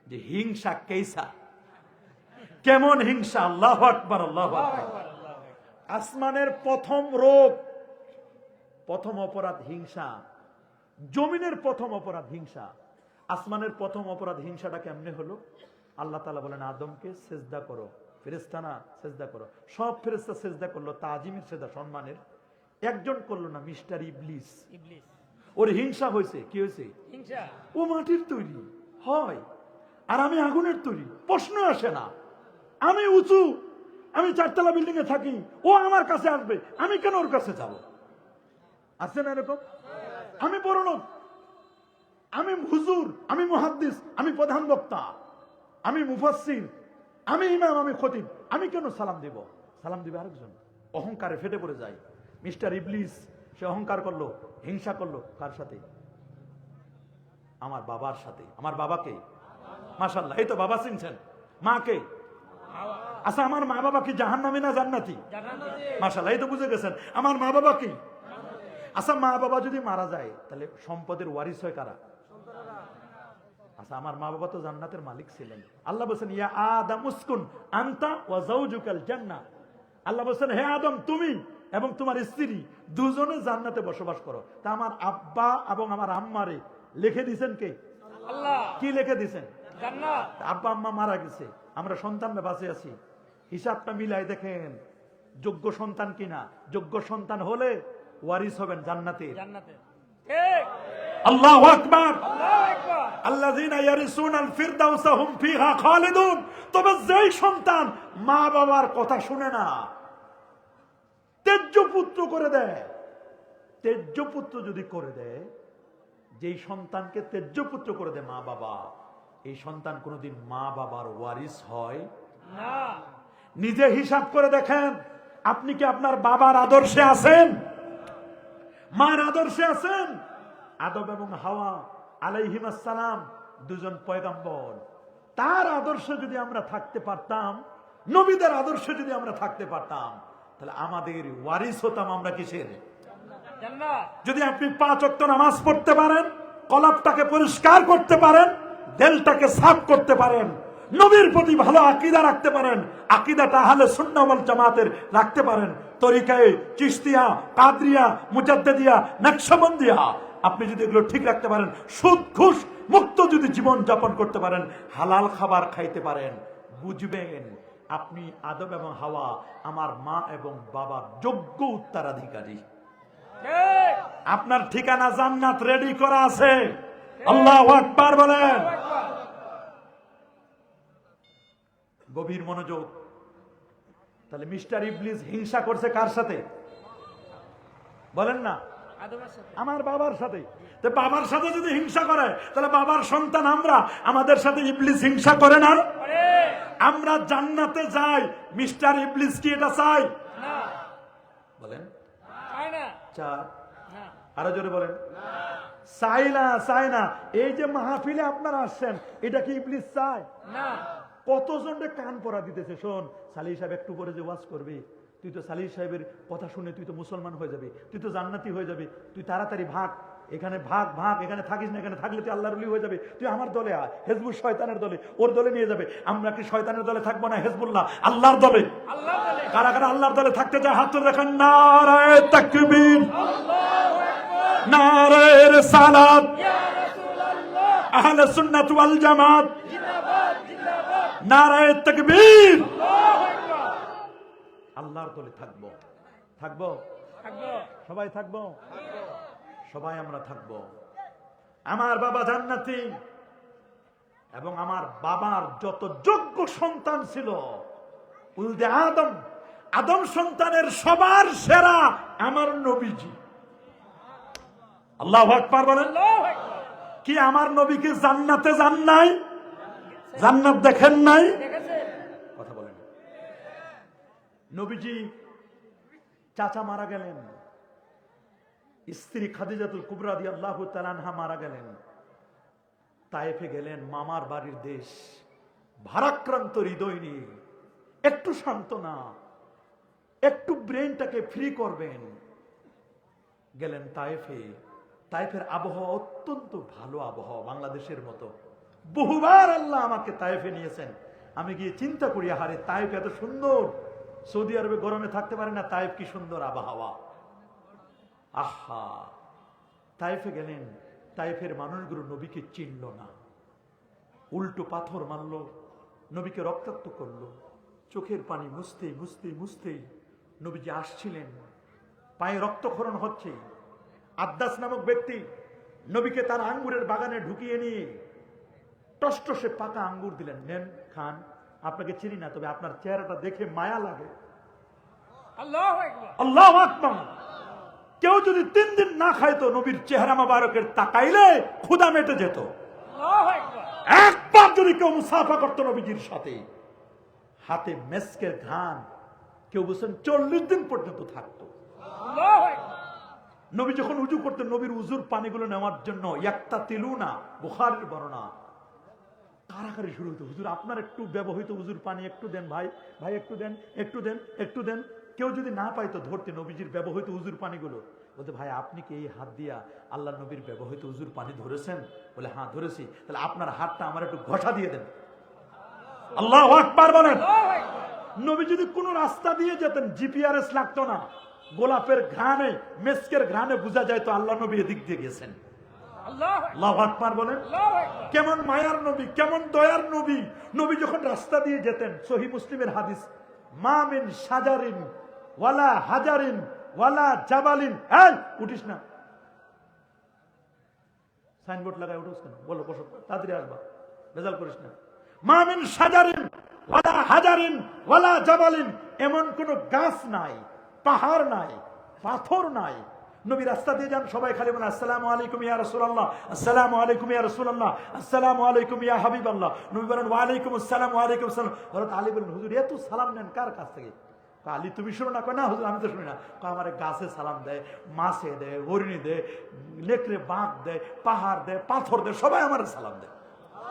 যে হিংসা কেসা, কেমন হিংসা! আল্লাহু আকবার, আল্লাহু আকবার। আসমানের প্রথম রোগ, প্রথম অপরাধ হিংসা। জমিনের প্রথম অপরাধ হিংসা। আসমানের প্রথম অপরাধ হিংসাটা কেমনে হলো? আল্লাহ তাআলা বলেন আদমকে সেজদা করো, ফেরেশতারা সেজদা করো। সব ফেরেশতা সেজদা করলো, তাজিমের সেজদা, সম্মানের। একজন করলো না, মিস্টার ইবলিস। ইবলিস। ওর হিংসা হয়েছে। কি হয়েছে? হিংসা। ও মাটির তৈরি হয় আর আমি আগুনের তৈরি, প্রশ্ন আসে না। আমি উঁচু, আমি 4 তলা বিল্ডিং এ থাকি, ও আমার কাছে আসবে, আমি কেন ওর কাছে যাব? আছে না এরকম? আমি বড় লোক, আমি হুজুর, আমি মুহাদ্দিস, আমি প্রধান বক্তা, আমি মুফাসসির, আমি ইমাম, আমি খতিব, আমি কেন সালাম দিব? সালাম দিবে আরেকজন। অহংকারে ফেটে পড়ে যায়। মিস্টার ইবলিস সে অহংকার করলো, হিংসা করলো। কার সাথে? আমার বাবার সাথে। আমার বাবাকে, মাশাআল্লাহ, এই তো বাবা চিনছেন। মাকে? আচ্ছা আমার মা বাবা কি জাহান্নামী না জান্নাতি? জান্নাতি। মাশাআল্লাহ, এই তো বুঝে গেছেন। আমার মা বাবা কি? আচ্ছা মা বাবা যদি মারা যায় তাহলে সম্পদের ওয়ারিস হয় কারা? আচ্ছা আমার মা বাবা তো জান্নাতের মালিক ছিলেন। আল্লাহ বলেছেন ইয়া আদম উসকুন আনতা ওয়া যাওজুকাল জান্নাহ। আল্লাহ বলেছেন হে আদম তুমি এবং তোমার স্ত্রী দুজনে জান্নাতে বসবাস করো। তা আমার আব্বা এবং আমার আম্মারে লিখে দিয়েছেন কে? আল্লাহ। কি লিখে দিয়েছেন? জান্নাত। আব্বা আম্মা মারা গেছে, আমরা সন্তানরা বাঁচে আছি। হিসাবটা মিলাই দেখেন যোগ্য সন্তান কিনা। যোগ্য সন্তান হলে ওয়ারিস হবেন জান্নাতে। জান্নাতে। ঠিক। আল্লাহু আকবার। আল্লাহু আকবার। আল্লাযীনা ইয়ারিসুনাল ফিরদাউসা হুম ফিহা খালিদুন। তবে যেই সন্তান মা বাবার কথা শুনে না, তেজ্য পুত্র করে দেয়, তেজ্য পুত্র যদি করে দেয়, যেই সন্তানকে তেজ্য পুত্র করে দেয় মা বাবা, এই সন্তান কোনোদিন মা বাবার ওয়ারিস হয় না। নিজে হিসাব করে দেখেন, আপনি কি আপনার বাবার আদর্শে আছেন? মার আদর্শে আছেন? আদম এবং হাওয়া আলাইহিমাস সালাম দুজন পয়গম্বর। তার আদর্শে যদি আমরা থাকতে পারতাম, নবীদের আদর্শে যদি আমরা থাকতে পারতাম, তাহলে আমাদের ওয়ারিস হতাম আমরা কিসের? জান্নাত। যদি আপনি 5 ওয়াক্ত নামাজ পড়তে পারেন, কলবটাকে পরিষ্কার করতে পারেন, দিলটাকে সাফ করতে পারেন, নবীর প্রতি ভালো আকীদা রাখতে পারেন, আকীদাটা আহলে সুন্নাহ ওয়াল জামাতের রাখতে পারেন, তরিকায়ে চিশতিয়া, কাদরিয়া, মুজাদ্দিদিয়া, নকশবন্দিয়া, আপনি যদি এগুলো ঠিক রাখতে পারেন, সুদ ঘুষ মুক্ত যদি জীবন যাপন করতে পারেন, হালাল খাবার খাইতে পারেন, বুঝবেন আপনি আদম এবং হাওয়া আমার মা এবং বাবার যোগ্য উত্তরাধিকারী। ঠিক। আপনার ঠিকানা জান্নাত রেডি করা আছে। আল্লাহু আকবার বলেন। গভীর মনোযোগ। তাহলে মিস্টার ইবলিস হিংসা করছে কার সাথে? বলেন না। আদমের সাথে। আমার বাবার সাথে। তো বাবার সাথে যদি হিংসা করে তাহলে বাবার সন্তান আমরা, আমাদের সাথে ইবলিস হিংসা করে না? করে। আমরা জান্নাতে যাই, মিস্টার ইবলিস কি এটা চাই? না। বলেন চাই না। চাই। না। আরো জোরে বলেন চাই না। চাই না। এই যে মাহফিলে আপনারা আসছেন, এটা কি ইবলিস চায়? না। কতজনকে কান পরা দিতেছে, শোন সালি সাহেব একটু পরে যে ওয়াজ করবে, তুই তো সালিহ সাহেবের কথা শুনে তুই তো মুসলমান হয়ে যাবি, তুই তো জান্নাতি হয়ে যাবি, তুই তাড়াতাড়ি ভাগ, এখানে ভাগ ভাগ, এখানে থাকিস না, এখানে থাকলে তুই আল্লাহর ওলি হয়ে যাবে, তুই আমার দলে আয়, হেজবুল শয়তানের দলে, ওর দলে নিয়ে যাবে। আমরা কি শয়তানের দলে থাকবো না হিজবুল্লাহ আল্লাহর দলে? আল্লাহ বলে কারা কারা আল্লাহর দলে থাকতে চায় হাত তুলে দেখেন। নারায়ে তাকবীর, নারায়ে রিসালাত, ইয়া রাসূলুল্লাহ আহলে সুন্নাত ওয়াল জামাত, জিন্দাবাদ জিন্দাবাদ নারায়ে তাকবীর। আল্লাহু আকবার। আল্লাহর দলে থাকবো, থাকবো, থাকবো সবাই থাকবো, সবাই আমরা থাকবো। আমার বাবা জান্নাতি এবং আমার বাবার যত যোগ্য সন্তান ছিল, উলদে আদম, আদম সন্তানের সবার সেরা আমার নবীজি। আল্লাহু আকবার বলেন। আল্লাহু আকবার। কি আমার নবীকে জান্নাতে যান নাই? জান্নাত দেখেন নাই? দেখেছেন? কথা বলেন। নবীজি চাচা মারা গেলেন, স্ত্রী খাদিজাতুল কুবরা রাদিয়াল্লাহু তাআলা আনহা মারা গেলেন, তায়েফে গেলেন, মামার বাড়ির দেশ, ভারাক্রান্ত হৃদয় নিয়ে একটু সান্ত্বনা, একটু ব্রেনটাকে ফ্রি করবেন, গেলেন তায়েফে। তায়েফের আবহাওয়া অত্যন্ত ভালো আবহাওয়া, বাংলাদেশের মতো। বহুবার আল্লাহ আমাকে তায়েফে নিয়েছেন, আমি গিয়ে চিন্তা করি, আহারে তায়েফ এত সুন্দর, সৌদি আরবে গরমে থাকতে পারে না, তায়েফ কি সুন্দর আবহাওয়া। আহা, তায়েফে গেলেন, তায়েফের মানুষগুলো নবীকে চিনল না, উল্টো পাথর মারল, নবীকে রক্তাক্ত করলো, চোখের পানি মুছতে মুছতে মুছতে নবীজি আসছিলেন, পায়ে রক্তক্ষরণ হচ্ছে। আদ্দাস নামক ব্যক্তি নবীকে তার আঙ্গুরের বাগানে ঢুকিয়ে নিয়ে টসটসে পাকা আঙ্গুর দিলেন, নেন খান, আপনাকে চিনি না, তবে আপনার চেহারাটা দেখে মায়া লাগে। আল্লাহু আকবার। আল্লাহু আকবার। কেউ যদি 3 দিন না খাইতো, নবীর চেহারা মোবারকের তাকাইলে ক্ষুধা মেটে যেত। আল্লাহু আকবার। একবার যদি কেউ মুসাফা করতো নবীজির সাথে, হাতে মেসকের ঘ্রাণ, কেউ বলছেন 40 দিন পর্যন্ত থাকতো। আল্লাহু আকবার। নবী যখন উজু করতেন, নবীর উজুর পানিগুলো নেওয়ার জন্য ইয়াক্তা তিলুনা, বুখারীর বর্ণনা, কারাকারি শুরু হতো, হুজুর আপনার একটু ব্যবহৃত উজুর পানি একটু দেন, ভাই ভাই একটু দেন, একটু দেন, একটু দেন। কেউ যদি না পাইতো ধরতে নবীজির ব্যবহৃত উজুর পানিগুলো, বলতে ভাই আপনি কি এই হাত দিয়া আল্লাহ নবীর ব্যবহৃত উজুর পানি ধরেছেন? বলে হ্যাঁ ধরেছি, তাহলে আপনার হাতটা আমার একটু ঘষা দিয়ে দেন। আল্লাহু আকবার বলেন। আল্লাহু আকবার। নবী যদি কোন রাস্তা দিয়ে যেতেন, জিপিআরএস লাগতো না, গোলাপের ঘ্রাণে, মেসকের ঘ্রাণে বোঝা যায় তো আল্লাহ নবী এদিক দিয়ে গেছেন। আল্লাহু আকবার। আল্লাহু আকবার বলেন। আল্লাহু আকবার। কেমন মায়ার নবী, কেমন দয়ার নবী। নবী যখন রাস্তা দিয়ে যেতেন, সহিহ মুসলিমের হাদিস, মা মিন শাজারিন ওয়ালা হাজারিন ওয়ালা জাবালিন, এই উঠিস না, সাইনবোর্ড লাগায় উঠিস কেন, বলো বসো, তাড়াতাড়ি আসবা, বেজাল করিস না। মা মিন শাজারিন ওয়ালা হাজারিন ওয়ালা জাবালিন, এমন কোন গাছ নাই, পাহাড় নাই, পাথর নাই। নবী রাস্তা দিয়ে যান, সবাই খালি বলেন আসসালামু আলাইকুম ইয়া রাসূলুল্লাহ, আসসালামু আলাইকুম ইয়া রাসূলুল্লাহ, আসসালামু আলাইকুম ইয়া হাবিবাল্লাহ। নবী বলেন ওয়া আলাইকুম আসসালাম, ওয়া আলাইকুম আসসালাম। হযরত আলী বলেন হুজুর এত সালাম নেন কার কাছ থেকে? আলী তুমি শুনো না? কয় না হুজুর আমি তো শুনি না। আমার গাছে সালাম দেয়, মাছে দেয়, হরিণী দেয়, নেকড়ে বাঘ দেয়, পাহাড় দেয়, পাথর দেয়, সবাই আমার সালাম দেয়।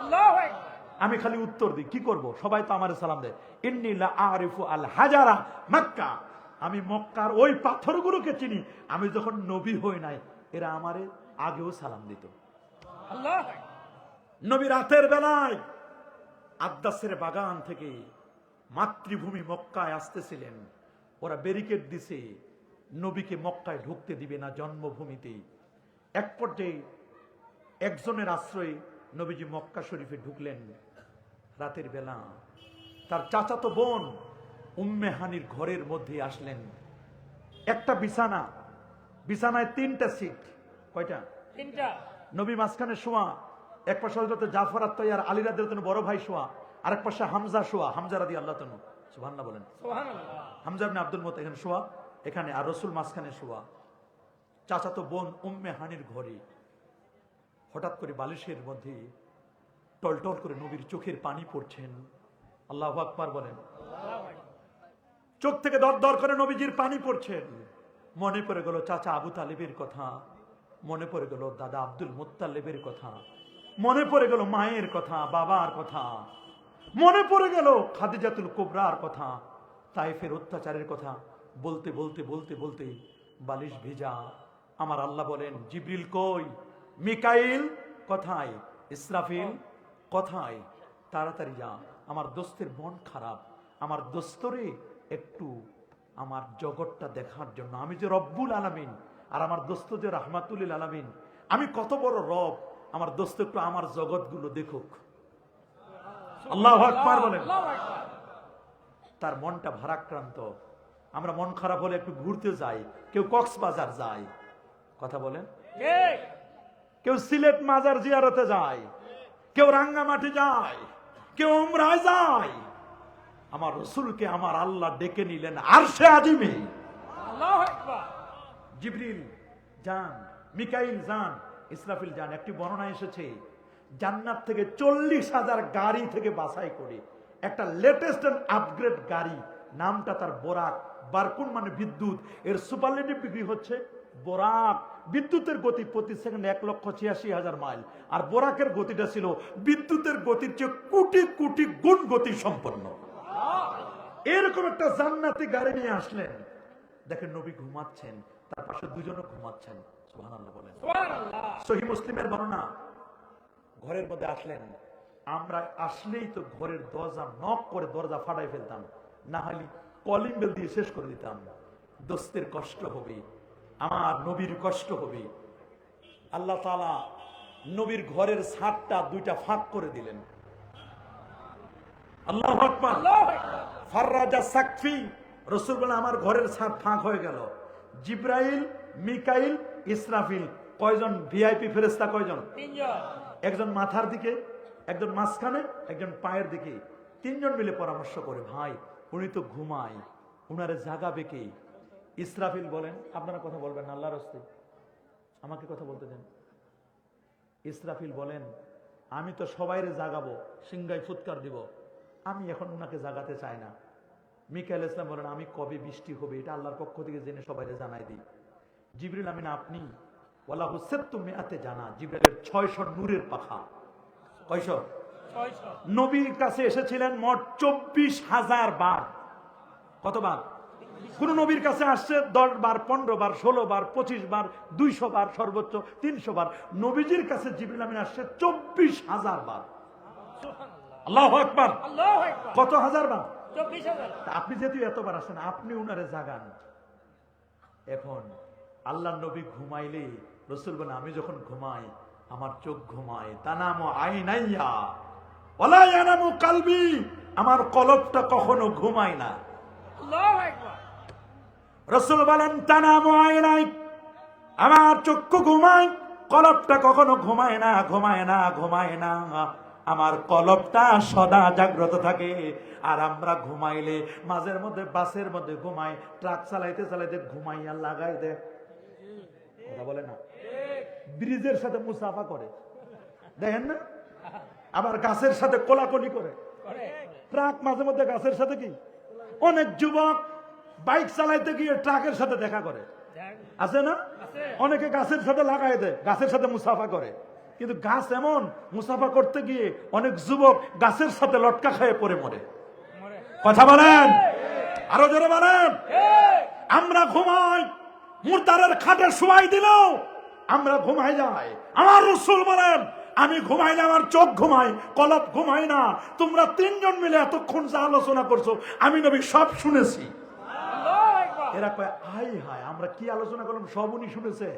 আল্লাহু আকবার। আমি খালি উত্তর দিই, কি করব? সবাই তো আমার সালাম দেয়। ইন্নী লা আরিফু আল হাজারা মক্কা, আমি মক্কার ওই পাথরগুলোকে চিনি, আমি যখন নবী হই নাই এরা আমারে আগেও সালাম দিত। আল্লাহু আকবার। নবী রাতের বেলায় আদ্দাসের বাগান থেকে মাতৃভূমি মক্কায় আসতেছিলেন, ওরা ব্যারিকেড দিছে, নবীকে মক্কায় ঢুকতে দিবে না, জন্মভূমিতে। এক পর্যায়ে একজনের আশ্রয়ে নবীজি মক্কা শরীফে ঢুকলেন রাতের বেলা। তার চাচাতো বোন উম্মে হানির ঘরের মধ্যে আসলেন। একটা বিছানা, বিছানায় 3টা সিট। কয়টা? 3টা। নবী মাঝখানে শোয়া, এক পাশে হযরত জাফর আত-তাইয়ার আলী রাদিয়াল্লাহু তাআলা বড় ভাই শোয়া, আরেক পাশে হামজা শোয়া, হামজা রাদিয়াল্লাহু তাআলা, সুবহানাল্লাহ বলেন। সুবহানাল্লাহ। হামজা ইবনে আব্দুল মুত্তালিব এখানে শোয়া, এখানে, আর রাসূল মাঝখানে শোয়া। চাচাতো বোন উম্মে হানির ঘরে হঠাৎ করে বালিশের মধ্যে টলটল করে নবীর চোখের পানি পড়ছেন। আল্লাহু আকবার বলেন। চোখ থেকে দর দর করে নবীজির পানি পড়ছেন। মনে পড়ে গেল চাচা আবু তালিবের কথা, মনে পড়ে গেল দাদা আব্দুল মুত্তালিবের কথা, মনে পড়ে গেল মায়ের কথা, বাবার কথা, মনে পড়ে গেল খাদিজাতুল কুবরার কথা, তাইফের অত্যাচারের কথা। বলতে বলতে বলতে বলতে বালিশ ভেজা। আমার আল্লাহ বলেন, জিবরিল কই? মিকাইল কোথায়? ইসরাফিল কোথায়? তাড়াতাড়ি যা, আমার দোস্তের মন খারাপ, আমার দোস্তরে একটু আমার জগৎটা দেখার জন্য। আমি যে রব্বুল আলামিন আর আমার দোস্ত যে রাহমাতুল আলামিন, আমি কত বড় রব, আমার দোস্ত একটু আমার জগৎগুলো দেখুক। আল্লাহু আকবার বলেন। আল্লাহু আকবার। তার মনটা ভারাক্রান্ত। আমরা মন খারাপ হলে একটু ঘুরতে যাই, কেউ কক্সবাজার যায়, কথা বলেন, ঠিক। কেউ সিলেট মাজার জিয়ারতে যায়, কেউ রাঙ্গামাটি যায়, কেউ উমরায় যায়। আমার রসুলকে আমার আল্লাহ ডেকে নিলেন আরশে আজিমে। আল্লাহু আকবার। জিবরিল যান, মিকাইল যান, ইসরাফিল যান। একটি বর্ণনা এসেছে জান্নাত থেকে 40,000 গাড়ি থেকে বাছাই করে একটা লেটেস্ট এন্ড আপগ্রেড গাড়ি, নামটা তার বোরাক। বারকুন মানে বিদ্যুৎ, এর সুপারলেটিভ ডিগ্রি হচ্ছে বোরাক। বিদ্যুতের গতি প্রতি সেকেন্ডে 1,86,000 মাইল, আর বোরাকের গতিটা ছিল বিদ্যুতের গতির চেয়ে কোটি কোটি গুণ গতি সম্পন্ন। এরকম একটা জান্নাতি গাড়ি নিয়ে আসলেন। দেখেন নবী ঘুমাচ্ছেন, তার পাশে দুজনও ঘুমাচ্ছেন। সুবহানাল্লাহ বলেন। সুবহানাল্লাহ। সহিহ মুসলিমের বর্ণনা, ঘরের মধ্যে আসলেন, আমরা আসলেই তো ঘরের দরজা নক করে দরজা ফাটাই ফেলতাম, না হলে কলিং বেল দিয়ে শেষ করে দিতাম। দোস্তের কষ্ট হবে, আমার নবীর কষ্ট হবে। আল্লাহ তাআলা নবীর ঘরের ছাদটা 2টা ফাঁক করে দিলেন। আল্লাহু আকবার। আল্লাহু আকবার। ফাররাজা সাকফি, রাসূল বলেন আমার ঘরের ছাদ ফাঁক হয়ে গেল। জিব্রাইল, মিকাইল, ইসরাফিল, কয়জন ভিআইপি ফেরেশতা? কয়জন? 3 জন। একজন মাথার দিকে, একজন মাঝখানে, একজন পায়ের দিকে। 3 জন মিলে পরামর্শ করে, ভাই উনি তো ঘুমায়, উনারে জাগাবে কে? ইসরাফিল বলেন, আপনারা কথা বলবেন না, আল্লাহর রাস্তে আমাকে কথা বলতে দেন। ইসরাফিল বলেন, আমি তো সবাইরে জাগাবো, সিংহায় ফুৎকার দিব, আমি এখন উনাকে জাগাতে চাই না। মিকাইল ইসলাম বলেন, আমি কবে বৃষ্টি হবে এটা আল্লাহর পক্ষ থেকে জেনে সবাইরে জানাই দিই। জিবরিল আমিন আপনি, ওয়ালা হুসাত্তু মিআতে জানা, জিবরাইলের 600 নূরের পাখা। কয়শো? 600। নবীর কাছে এসেছিলেন মোট 24,000 বার। কতবার? কোন নবীর কাছে আসছে 10 বার, 15 বার, 16 বার, 25 বার, 200 বার, সর্বোচ্চ 300 বার। নবীজির কাছে জিবরিল আমিন আসছে 24,000 বার। সুবহানাল্লাহ। আল্লাহু আকবার। আল্লাহু আকবার। কত হাজার বার? 24,000। তা আপনি যেহেতু এতবার আসেন, আপনি উনারে জাগান। এখন আল্লাহ নবী ঘুমাইলে রাসূল বলেন, আমি যখন ঘুমাই আমার চোখ ঘুমায়, তানামু আইনাইয়া ওয়ালা ইয়ানামু কলবি, আমার কলবটা কখনো ঘুমায় না। আল্লাহু আকবার। রাসূল বলেন, তানামু আইনাই, আমার চক্ষু ঘুমায়, কলবটা কখনো ঘুমায় না, ঘুমায় না, ঘুমায় না। আমার কলবটা সদা জাগ্রত থাকে। আর আমরা ঘুমাইলে মাঝের মধ্যে বাসের মধ্যে ঘুমাই, ট্রাক চালাইতে চালাইতে ঘুমাইয়া লাগাই দে, কথা বলে না, ব্রিজের সাথে মুসাফা করে, দেখেন না, আবার গাছের সাথে কোলাকুলি করে। করে। ট্রাক মাঝে মধ্যে গাছের সাথে কি, অনেক যুবক বাইক চালাইতে গিয়ে ট্রাকের সাথে দেখা করে, দেখ। আছে না? আছে। অনেকে গাছের সাথে লাগাই দেয়, গাছের সাথে মুসাফা করে। কিন্তু গাছ এমন, মুসাফা করতে গিয়ে অনেক যুবক গাছের সাথে লটকা খেয়ে পড়ে মরে। মরে। কথা বলেন, আরো জোরে বলেন। এই। আমরা ঘুমাই, মুর্দারের খাটে শুয়াই দিলেও আমরা ঘুমাই যাই। আমার রাসূল বলেন, আমি ঘুমাইলে আমার চোখ ঘুমায়, কলব ঘুমায় না। তোমরা 3 জন মিলে এতক্ষণ যা আলোচনা করছো আমি নবী সব শুনেছি। আল্লাহু আকবার। এরা কয়, হাই হাই, আমরা কি আলোচনা করলাম সব উনি শুনেছে।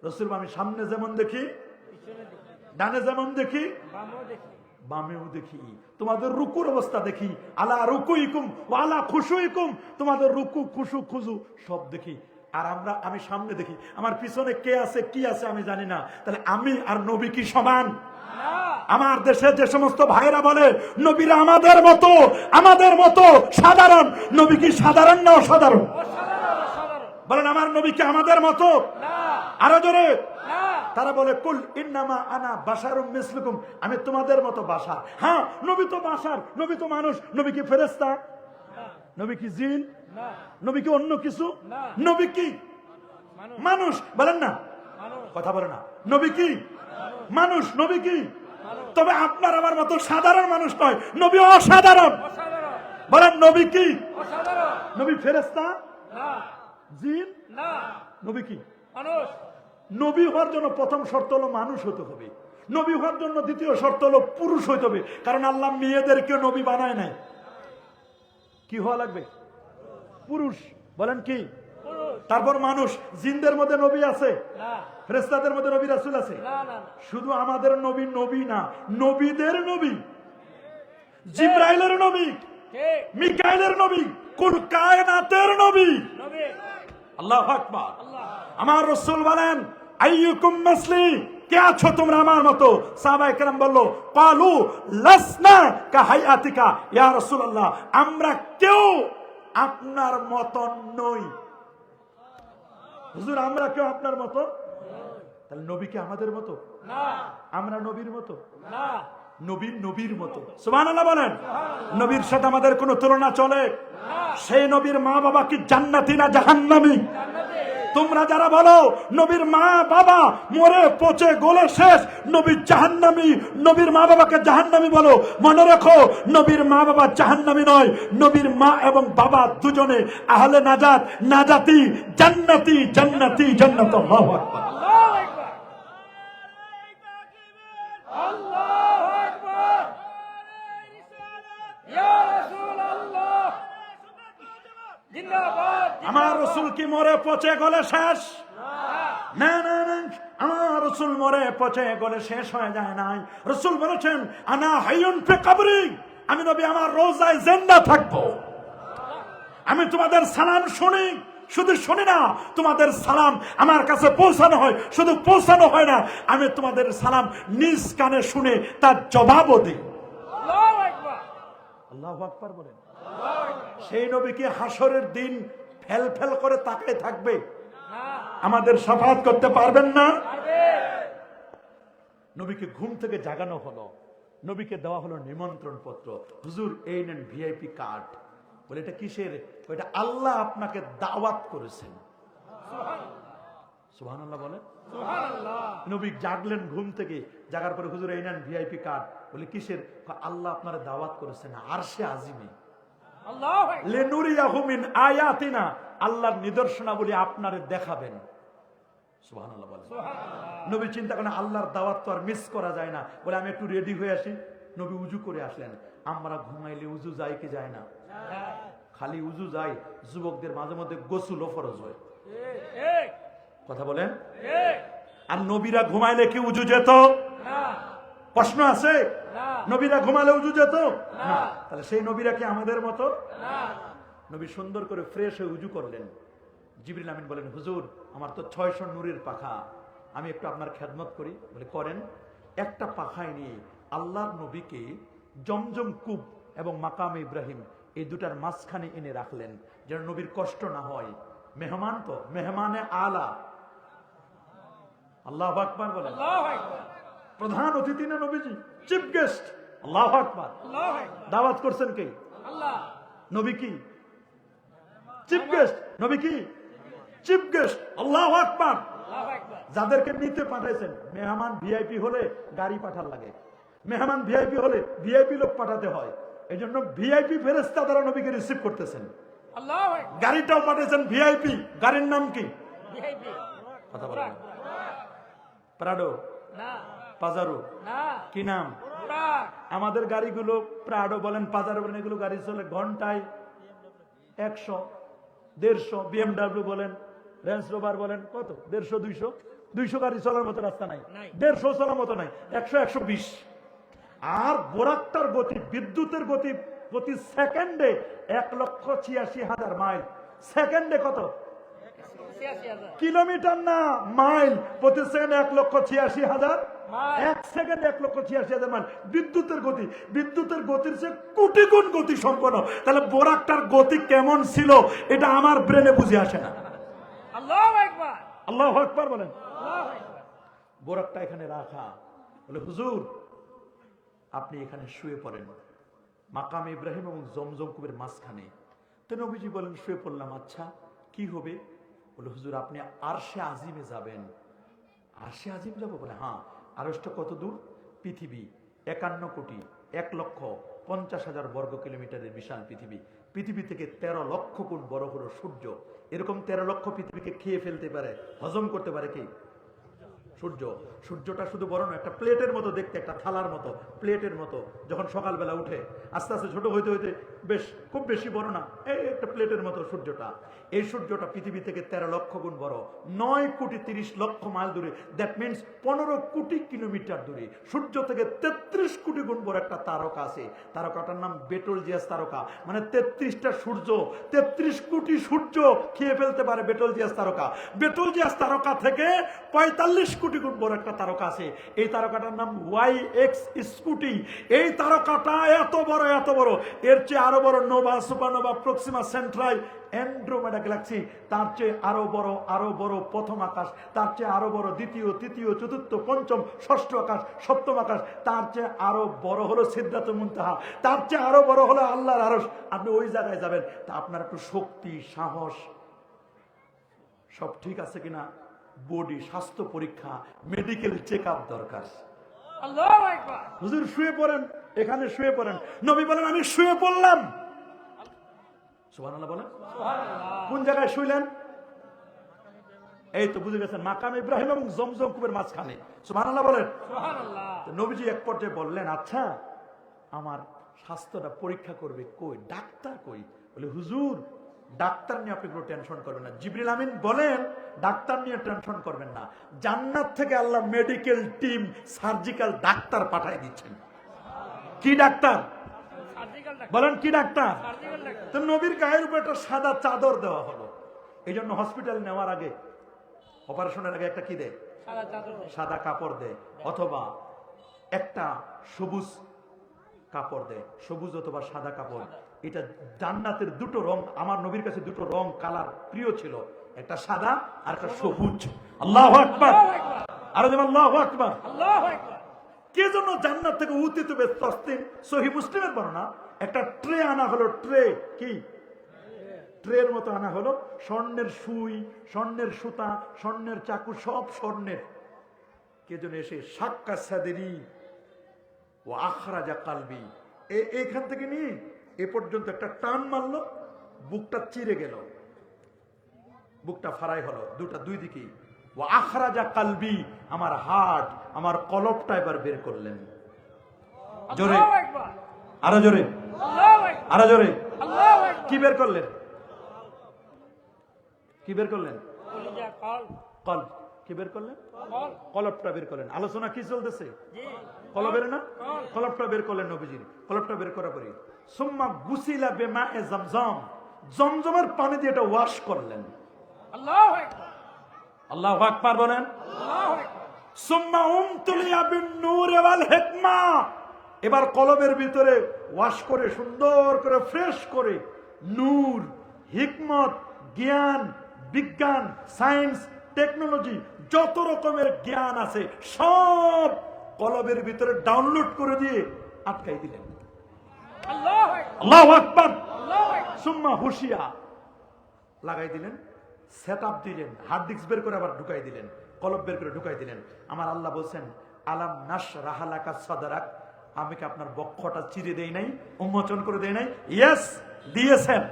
রাসূল, আমি সামনে যেমন দেখি, পিছনে দেখি, ডানে যেমন দেখি, বামও দেখি। বামেও দেখি, তোমাদের রুকুর অবস্থা দেখি, আলা রুকুইকুম ওয়া আলা খুশুইকুম, তোমাদের রুকু খুশু খুজু সব দেখি। আর আমি সামনে দেখি, আমার পিছনে কে আছে কি আছে আমি জানি না। তাহলে আমি আর নবী কি সমান? না। আমার দেশে যে সমস্ত ভাইরা বলে নবীরা আমাদের মতো সাধারণ, নবী কি সাধারণ না অসাধারণ? অসাধারণ, অসাধারণ। বলেন, আমার নবী কি আমাদের মতো? না। আরো জোরে। না। তারা বলে, কুল ইন্নামা আনা বাশারুম মিসলুকুম, আমি তোমাদের মতো বাশার। হ্যাঁ, নবী তো বাশার, নবী তো মানুষ। নবী কি ফেরেশতা? না। নবী কি জিন? না। নবী কি অন্য কিছু? না। নবী কি মানুষ। মানুষ? বলেন না, মানুষ। কথা বলে না। নবী কি মানুষ? নবী কি? মানুষ। তবে আপনার আমার মতো সাধারণ মানুষ নয়, নবী অসাধারণ। অসাধারণ। বলেন, নবী কি? অসাধারণ। নবী ফেরেশতা? না জিন না নবী কি? মানুষ নবী হওয়ার জন্য প্রথম শর্ত হলো মানুষ হতে হবে। নবী হওয়ার জন্য দ্বিতীয় শর্ত হলো পুরুষ হইতে হবে, কারণ আল্লাহ মেয়েদেরকে নবী বানায় নাই। কি হওয়া লাগবে? পুরুষ। বলেন কি? পুরুষ তারপর মানুষ। জিনদের মধ্যে নবী আছে, না ফেরেশতাদের মধ্যে নবী রাসূল আছে। না না না শুধু আমাদের নবী নবী না, নবীদের নবী, জিব্রাইলের নবী, ঠিক মিকাইলের নবী, কুল কায়নাতের নবী। নবী আল্লাহু আকবার। আল্লাহ আমার রাসূল বলেন, আইয়ুকুম মিসলি, কে আছো তোমরা আমার মতো? সাহাবায়ে কেরাম বলল, ক্বালু লাসনা কা হায়াতিকা ইয়া রাসূলুল্লাহ, আমরা কেউ আপনার মত নই। হুজুর আমরা কেউ আপনার মতো? তাহলে নবী কি আমাদের মতো? না আমরা নবীর মতো? না নবীর মতো। সুবহানাল্লাহ বলেন। নবীর সাথে আমাদের কোনো তুলনা চলে? সেই নবীর মা বাবা কি জান্নাতি না জাহান্নামী? তোমরা যারা বলো নবীর মা বাবা মরে পচে গলে শেষ, নবী জাহান্নামী, নবীর মা বাবাকে জাহান্নামী বলো, মনে রাখো নবীর মা বাবা জাহান্নামী নয়, নবীর মা এবং বাবা দুজনে আহলে নাজাত, নাজাতি, জান্নাতি, জান্নাতি, জান্নাত। আল্লাহু আকবার। আল্লাহু আকবার আল্লাহু আকবার ইয়া রাসূলুল্লাহ জিন্দাবাদ আমার রাসূল কি মরে পচে গলে শেষ? না না না, আমার রাসূল মরে পচে গলে শেষ হয়ে যায় নাই। রাসূল বলেছেন, আনা হাইয়ুন ফি কবরি, আমি নবী আমার রোজায় জিন্দা থাকবো। আমি তোমাদের সালাম শুনি, শুধু শুনি না, তোমাদের সালাম আমার কাছে পৌঁছানো হয়, শুধু পৌঁছানো হয় না, আমি তোমাদের সালাম নিজ কানে শুনে তার জবাবও দিই। আল্লাহু আকবার আল্লাহু আকবার বলেন। সেই নবী কি হাসরের দিন ফেল ফেল করে তাকায় থাকবে? না আমাদের শাফাআত করতে পারবেন না? পারবে নবীকে ঘুম থেকে জাগানো হলো, নবীকে দেওয়া হলো নিমন্ত্রণ পত্র, হুজুর এই নেন ভিআইপি কার্ড। বলে এটা কিসের? এটা আল্লাহ আপনাকে দাওয়াত করেছেন। সুবহানাল্লাহ বলে। সুবহানাল্লাহ নবী জাগলেন ঘুম থেকে, জাগার পরে হুজুর এই নেন ভিআইপি কার্ড। বলে কিসের? আল্লাহ আপনারা দাওয়াত করেছেন আরশে আজিমে, আল্লাহু আকবার লিনুরিয়াহু মিন আয়াতিনা, আল্লাহর নিদর্শনাবলী আপনারে দেখাবেন। সুবহানাল্লাহ বলে। নবী চিন্তা করেন আল্লাহর দাওয়াত তো আর মিস করা যায় না, বলে আমি একটু রেডি হয়ে আসি। নবী উজু করে আসলেন। আমরা ঘুমাইলে উজু যায় কি যায় না? খালি উজু যায়, যুবকদের মাঝে মধ্যে গোসলও ফরজ হয়। ঠিক কথা বলেন। ঠিক আর নবীরা ঘুমাইলে কি উজু যেত? না প্রশ্ন আছে? না নবীরা ঘুমালে উজু যেত না। না। তাহলে সেই নবীরা কি আমাদের মতো? না নবী সুন্দর করে ফ্রেশ হয়ে উজু করলেন। জিবরিল আমিন বলেন, হুজুর আমার তো 600 নূরের পাখা, আমি একটু আপনার খেদমত করি। বলে করেন। একটা পাখায় নিয়ে আল্লাহর নবীকে জমজম কূপ এবং মাকামে ইব্রাহিম এই দুটার মাঝখানে এনে রাখলেন, যেন নবীর কষ্ট না হয়। মেহমান তো, মেহমানে আলা। আল্লাহু আকবার বলেন। আল্লাহু আকবার প্রধান অতিথি না নবীজি, চিফ গেস্ট। আল্লাহু আকবার। আল্লাহু আকবার দাওয়াত করছেন কে? আল্লাহ নবী কি? Chief guest. নবী কি? Chief guest. আল্লাহু আকবার। আল্লাহু আকবার যাদেরকে নিতে পাঠাইছেন, মেহমান ভিআইপি হলে গাড়ি পাঠার লাগে, মেহমান ভিআইপি হলে ভিআইপি লোক পাঠাতে হয়। এই জন্য ভিআইপি ফেরেশতা দ্বারা নবীকে রিসিভ করতেছেন। আল্লাহু আকবার গাড়িটাও পাঠাইছেন ভিআইপি। গাড়ির নাম কি? ভিআইপি কথা বলেন। প্রাডো, না পাজারো, না কি নাম? বুরাক আমাদের গাড়িগুলো প্রাডো বলেন, পাজারো বলেন, এগুলো গাড়ি চলে ঘন্টায় 100, 150। বিএমডাব্লিউ বলেন, রেঞ্জ রোভার বলেন, কত? 150, 200 গাড়ি চলার মতো রাস্তা নাই, নাই। 150 চলার মতো নাই, 100, 120। আর বোরাকটার গতি, বিদ্যুতের গতি প্রতি সেকেন্ডে 1,86,000 মাইল। সেকেন্ডে কত? ৮৬,০০০ কিলোমিটার না, মাইল। প্রতি সেকেন্ডে 1,86,000 মাইল। এক সেকেন্ডে 1,86,000 মাইল। বিদ্যুতের গতি, বিদ্যুতের গতির চেয়ে কোটি গুণ গতি সম্পন্ন। তাহলে বোরাকটার গতি কেমন ছিল এটা আমার ব্রেনে বুঝে আসে না। আল্লাহু আকবার আল্লাহু আকবার বলেন। আল্লাহু আকবার বোরাকটা এখানে রাখা। বলে হুজুর আপনি এখানে শুয়ে পড়েন, মাকাম ইব্রাহিম এবং জমজম কূপের মাঝখানে। তো নবীজি বলেন শুয়ে পড়লাম। আচ্ছা কি হবে? বলে হুজুর আপনি আরশে আজিমে যাবেন। আরশে আজিম যাবো? বলে হ্যাঁ। আরশটা কত দূর? পৃথিবী 51,50,50,000 বর্গ কিলোমিটারের বিশাল পৃথিবী। পৃথিবী থেকে 13 লক্ষ গুণ বড় হলো সূর্য। এরকম 13 লক্ষ পৃথিবীকে খেয়ে ফেলতে পারে, হজম করতে পারে কি? সূর্য। সূর্যটা শুধু বড় না, একটা প্লেটের মতো দেখতে, একটা থালার মতো, প্লেটের মতো। যখন সকালবেলা উঠে আস্তে আস্তে ছোট হইতে হইতে খুব বেশি বড় না, এই একটা প্লেটের মতো সূর্যটা। এই সূর্যটা পৃথিবী থেকে 13 লক্ষ গুণ বড়, 9 কোটি 30 লক্ষ মাইল দূরে। দ্যাট মিনস 15 কোটি কিলোমিটার দূরে। সূর্য থেকে 33 কোটি গুণ বড় একটা তারকা আছে। তারকাটার নাম বেটলজিয়াস তারকা। মানে 33টা সূর্য, 33 কোটি সূর্য খেয়ে ফেলতে পারে বেটলজিয়াস তারকা। বেটলজিয়াস তারকা থেকে 45 কোটি গুণ বড় একটা তারকা আছে। এই তারকাটার নাম YX স্কুটি। এই তারকাটা এত বড়, এত বড়, এর চেয়ে আরো বড় Nova, supernova, Proxima সেন্ট্রাই, Andromeda Galaxy, তার চেয়ে আরো বড়, আরো বড় প্রথম আকাশ, তার চেয়ে আরো বড় দ্বিতীয়, তৃতীয়, চতুর্থ, পঞ্চম, ষষ্ঠ আকাশ, সপ্তম আকাশ, তার চেয়ে আরো বড় হলো সিদরাতুল মুনতাহা, তার চেয়ে আরো বড় হলো আল্লাহর আরশ। আপনি ওই জায়গায় যাবেন, তা আপনার একটু শক্তি, সাহস সব ঠিক আছে কিনা, বডি, স্বাস্থ্য পরীক্ষা, মেডিকেল চেক আপ দরকার। আল্লাহু আকবার। হুজুর শুয়ে পড়েন, এখানে শুয়ে পড়েন। নবী বলেন আমি শুয়ে পড়লাম। সুবহানাল্লাহ বলেন। কোন জায়গায় শুইলেন? এই তো বুঝে গেছেন, মাকাম ইব্রাহিম এবং জমজম কূপের মাঝখানে। সুবহানাল্লাহ বলেন। সুবহানাল্লাহ। তো নবীজি এক পর্যায়ে বললেন, আচ্ছা আমার স্বাস্থ্যটা পরীক্ষা করবে কই, ডাক্তার কই? বলে হুজুর ডাক্তার নিয়ে আপনি কোনো টেনশন করবেন না। জিবরিল আমিন বলেন ডাক্তার নিয়ে টেনশন করবেন না, জান্নাত থেকে আল্লাহ মেডিকেল টিম, সার্জিক্যাল ডাক্তার পাঠাই দিচ্ছেন। কি ডাক্তার সার্জিক্যাল ডাক্তার। বলেন, কি ডাক্তার? Surgical doctor. তো নবীর গায়ের উপর একটা সাদা চাদর দেওয়া হলো। এই জন্য হসপিটাল নেওয়ার আগে, অপারেশনের আগে একটা কি দেয়? সাদা চাদর দেয়। সাদা কাপড় দেয়, অথবা একটা সবুজ কাপড় দেয়, সবুজ অথবা সাদা কাপড়। এটা জান্নাতের দুটো রং, আমার নবীর কাছে দুটো রং কালার প্রিয় ছিল, একটা সাদা আর একটা সবুজ। আল্লাহু আকবার। আল্লাহু আকবার। আর আল্লাহু আকবার। আল্লাহু আকবার। কে জন্য জান্নাত থেকে উত্থিত বেতস্তিন, সহিহ মুসলিমের বর্ণনা, একটা ট্রে আনা হলো। ট্রে কি? ট্রের মতো আনা হলো, স্বর্ণের সুই, স্বর্ণের সুতা, স্বর্ণের চাকু, সব স্বর্ণের। কে যেন এসে সাক্কা সাদেরি ও আখরাজা কালবি, এইখান থেকে নিয়ে এ পর্যন্ত একটা টান মারলো, বুকটা চিরে গেল, বুকটা ফারাই হলো, দুই দিকেই। ও আখরাজা কালবি, আমার হার্ট, আমার কলবটা এবার বের করলেন। জোরে, আল্লাহু আকবার। আরো জোরে, আল্লাহু আকবার। আরো জোরে। আল্লাহু আকবার। কি বের করলেন? কি বের করলেন? কলিজা, কল, কলব। কি বের করলেন? কল। কলবটা বের করলেন। আলোচনা কি চলতেছে? জি। কলবের না? কলবটা বের করলেন নবীজির। কলবটা বের করার পরে সুম্মা গুসিলা বিমায়ে জমজম, জমজমের পানি দিয়ে এটা ওয়াশ করলেন। আল্লাহু আকবার। আল্লাহু আকবার বলেন। আল্লাহু আকবার। সুম্মা উমতুলিয়া বিন নূর ওয়াল হিকমা, এবার কলবের ভিতরে ওয়াশ করে, সুন্দর করে, ফ্রেশ করে, নূর, হিকমত, জ্ঞান, বিজ্ঞান, সায়েন্স, টেকনোলজি, যত রকমের জ্ঞান আছে সব কলবের ভিতরে ডাউনলোড করে দিয়ে আটকাই দিলেন। আল্লাহু আকবার। আল্লাহু আকবার। আল্লাহু আকবার। সুম্মা হুশিয়া, লাগাই দিলেন, সেট আপ দিলেন, হার্ড ডিস্ক বের করে আবার ঢুকাই দিলেন, কলব বের করে ঢুকাই দিলেন। আমার আল্লাহ বলছেন আলাম নাশরাহ লাকা সাদরাক, আমি কি আপনার বক্ষটা চিরে দেই নাই, উন্মোচন করে দেই নাই? ইয়েস, দিয়েছেন।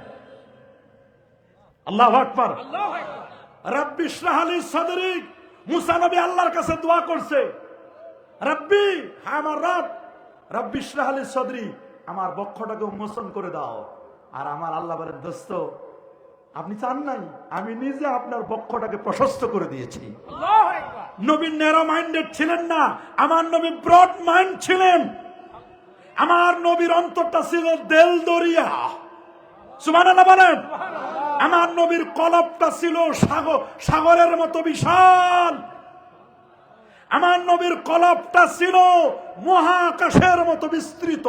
আল্লাহু আকবার। আল্লাহু আকবার। রাব্বি ইশরাহ লি সাদরি, মুসা নবী আল্লাহর কাছে দোয়া করছে, রাব্বি, আমার রব, রাব্বি ইশরাহ লি সাদরি, আমার বক্ষটাকে উন্মোচন করে দাও। আর আমার আল্লাহ বলেন, দোস্ত আপনি চান নাই, আমি নিজে আপনার বক্ষটাকে প্রশস্ত করে দিয়েছি। আল্লাহু আকবার। নবী ন্যারো মাইন্ডেড ছিলেন না, আমার নবী ব্রড মাইন্ড ছিলেন। আমার নবীর অন্তরটা ছিল দেল দরিয়া। সুবহানাল্লাহ বলেন। আমার নবীর কলবটা ছিল সাগরের মতো বিশাল। আমার নবীর কলবটা ছিল মহাকাশের মতো বিস্তৃত।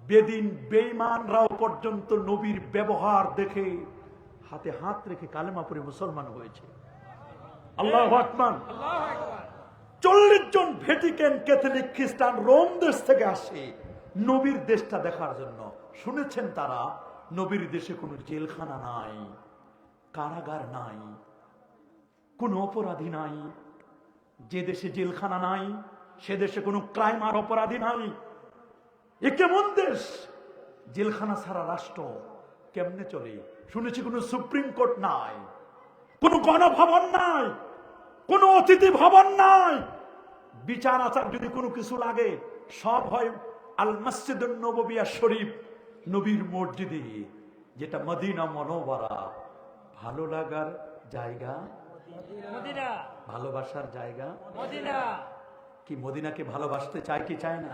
বেদিন বেঈমানরাও পর্যন্ত নবীর ব্যবহার দেখে হাতে হাত রেখে কালেমা পড়ে মুসলমান হয়েছে। আল্লাহু আকবার। আল্লাহু আকবার। 40 জন ভ্যাটিকান ক্যাথলিক খ্রিস্টান রোম দেশ থেকে আসে নবীর দেশটা দেখার জন্য। শুনেছেন তারা নবীর দেশে কোনো জেলখানা নাই, কারাগার নাই, কোনো অপরাধী নাই। যে দেশে জেলখানা নাই সে দেশে কোনো ক্রাইম আর অপরাধী নাই। এ কেমন দেশ জেলখানা ছাড়া রাষ্ট্র কেমনে চলে? শুনেছি কোনো সুপ্রিম কোর্ট নাই, কোনো গণভবন নাই, কোনো অতিথি ভবন নাই। বিচার আচার যদি কোনো কিছু লাগে সব হয় আল মসজিদুন নববিয়া শরীফ, নবীর মসজিদে, যেটা মদিনা মনোবরা, ভালো লাগার জায়গা, মদিনা ভালোবাসার জায়গা। মদিনা কি মদিনাকে ভালোবাসতে চায় কি চায় না?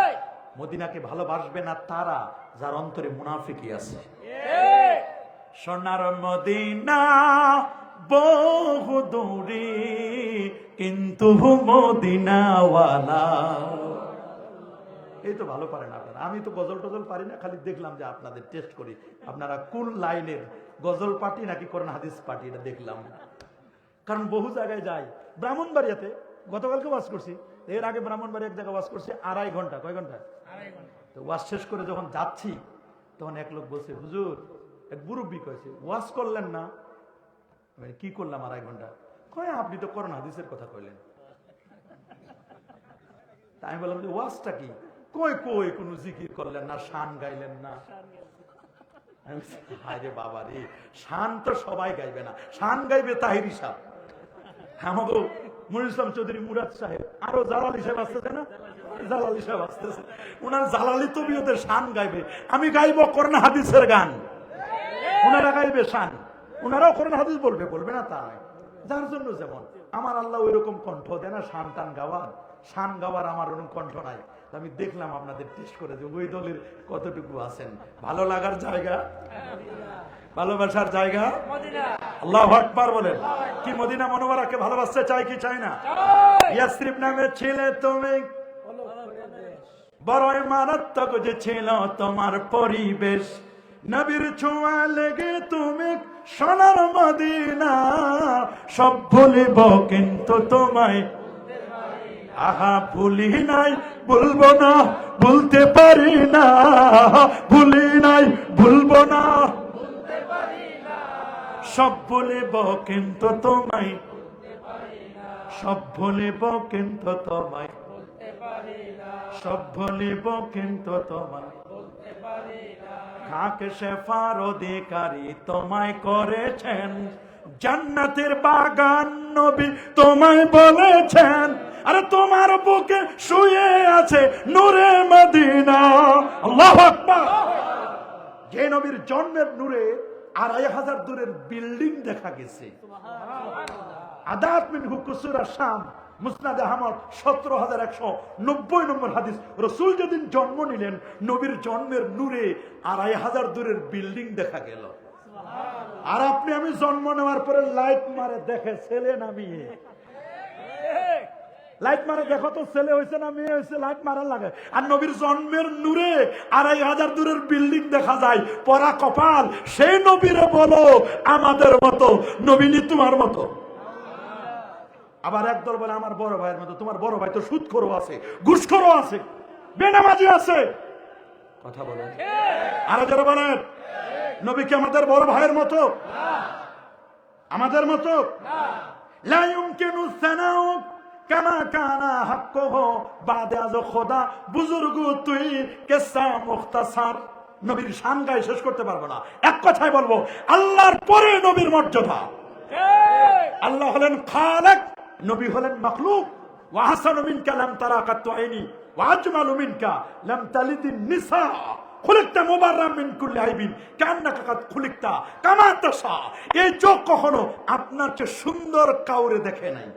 এই মদিনাকে ভালোবাসবে না তারা যার অন্তরে মুনাফিকি আছে। এই সোনার মদিনা বহু দূরে, কিন্তু মদিনাওয়ালা। এই তো ভালো পারেন আপনারা, আমি তো গজল টজল পারি না, খালি দেখলাম যে আপনাদের টেস্ট করি আপনারা কোন লাইনের গজল পার্টি নাকি কোরআন হাদিস পার্টি, এটা দেখলাম। কারণ বহু জায়গায় যাই, ব্রাহ্মণবাড়িয়াতে গতকালকে ওয়াজ করছি, এর আগে ব্রাহ্মণবাড়ি এক জায়গায় ওয়াজ করছি 2.5 ঘন্টা। কয় ঘন্টা? আড়াই ঘন্টা। তো ওয়াজ শেষ করে যখন যাচ্ছি তখন এক লোক বলছে, হুজুর, এক মুরব্বি কয়েছে, ওয়াজ করলেন না? আমি কি করলাম 2.5 ঘন্টা? কয় আপনি তো কোরআন হাদিসের কথা কইলেন। তাই আমি বললাম যে ওয়াজটা কি? কই কই কোনো জিকির করলেন না, শান গাইলেন না। আমি বলছি, হায় রে বাবা রে, শান তো সবাই গাইবে না, শান গাইবে তাহিরি সাহেব, আমাকে মনির ইসলাম চৌধুরী মুরাদ সাহেব, আরো জালালি সাহেব আসতেছে না, জালালি সাহেব আসতেছে, উনার জালালি তবিয়তের শান গাইবে, আমি গাইবো কোরআন হাদিসের গান, উনারা গাইবে শান, উনারাও কোরআন হাদিস বলবে, বলবে না তা নয়। যার জন্য যেমন আমার আল্লাহ ওই রকম কণ্ঠ দেয় না শান টান গাওয়ার, শান গাওয়ার আমার ওরকম কণ্ঠ নাই। আমি দেখলাম আপনাদের টেস্ট করে যে ওই দলের কতটুকু আছেন। ভালো লাগার জায়গা, ভালোবাসার জায়গা মদিনা আল্লাহু আকবার বলেন। কি মদিনা মনোবরাকে ভালোবাসতে চাই কি চাই না? ইয়াসরিব নামে ছিলে তুমি, বড়ই মারাত্মক যে ছিল তোমার পরিবেশ, নবীর ছোঁয়া লেগে তুমি সোনার মদিনা, সব ভুলিব কিন্তু তোমায়, আহা ভুলি নাই ভুলবো না, ভুলতে পারি না, ভুলি নাই ভুলবো না, সব ভুলিব কিন্তু তোমায়, সব ভুলিব কিন্তু তোমায়, সব ভুলিব কিন্তু তোমায়, খাকে শেফার অধিকারী তোমায় করেছেন, জান্নাতের বাগান নবী তোমায় বলেছেন, আরে তোমার বুকে শুয়ে আছে নূরে মদিনা। আল্লাহু আকবার। যে নবীর জন্মের নূরে 2500 দূরের বিল্ডিং দেখা গেছে। আদাত মিনহু কুসুরা শাম, মুসনাদ আহমদ 17190 নম্বর হাদিস। রাসূল যেদিন জন্ম নিলেন নবীর জন্মের নূরে 2500 দূরের বিল্ডিং দেখা গেল। আর আপনি আমি জন্ম নেওয়ার পরে লাইট মারে দেখে ছেলে না মেয়ে, লাইট মারে দেখো তো ছেলে হয়েছে না মেয়ে হয়েছে, লাইট মারার লাগে। আর নবীর জন্মের নূরে 2500 দূরের বিল্ডিং দেখা যায়। পরা কপাল সেই নবীরে বলো আমাদের মতো, নবীনি তোমার মতো। আবার একদল বলে আমার বড় ভাইয়ের মতো, তোমার বড় ভাই তো সুদখোরও আছে, ঘুষখোরও আছে, বেনামাজি আছে। কথা বলেন, আরো যারা বলেন নবী কি আমাদের বড় ভাইয়ের মতো? আমাদের মতো? লা ইউমকিনু সানাউ কামা কানা হাক্কুহু বাদে আজ খোদা বুজুর্গ তুই কিসসা মুখতাসার। নবীর শান গায়ে শেষ করতে পারবো না, এক কথায় বলবো আল্লাহর পরে নবীর মর্যাদা। আল্লাহ হলেন খালেক, নবী হলেন মাখলুক। ওয়া হাসানু মিনকা লাম তারা কাত্তু আইনি ওয়া আজমালু মিনকা লাম তালিদিন নিসা, খুলিকতা মুবাররাম মিন কুল্লি আইবিন কান্নাকা কাদ খুলিকতা কামা তাশা। এই চোখ কখনো আপনার চেয়ে সুন্দর কাউরে দেখে নাই,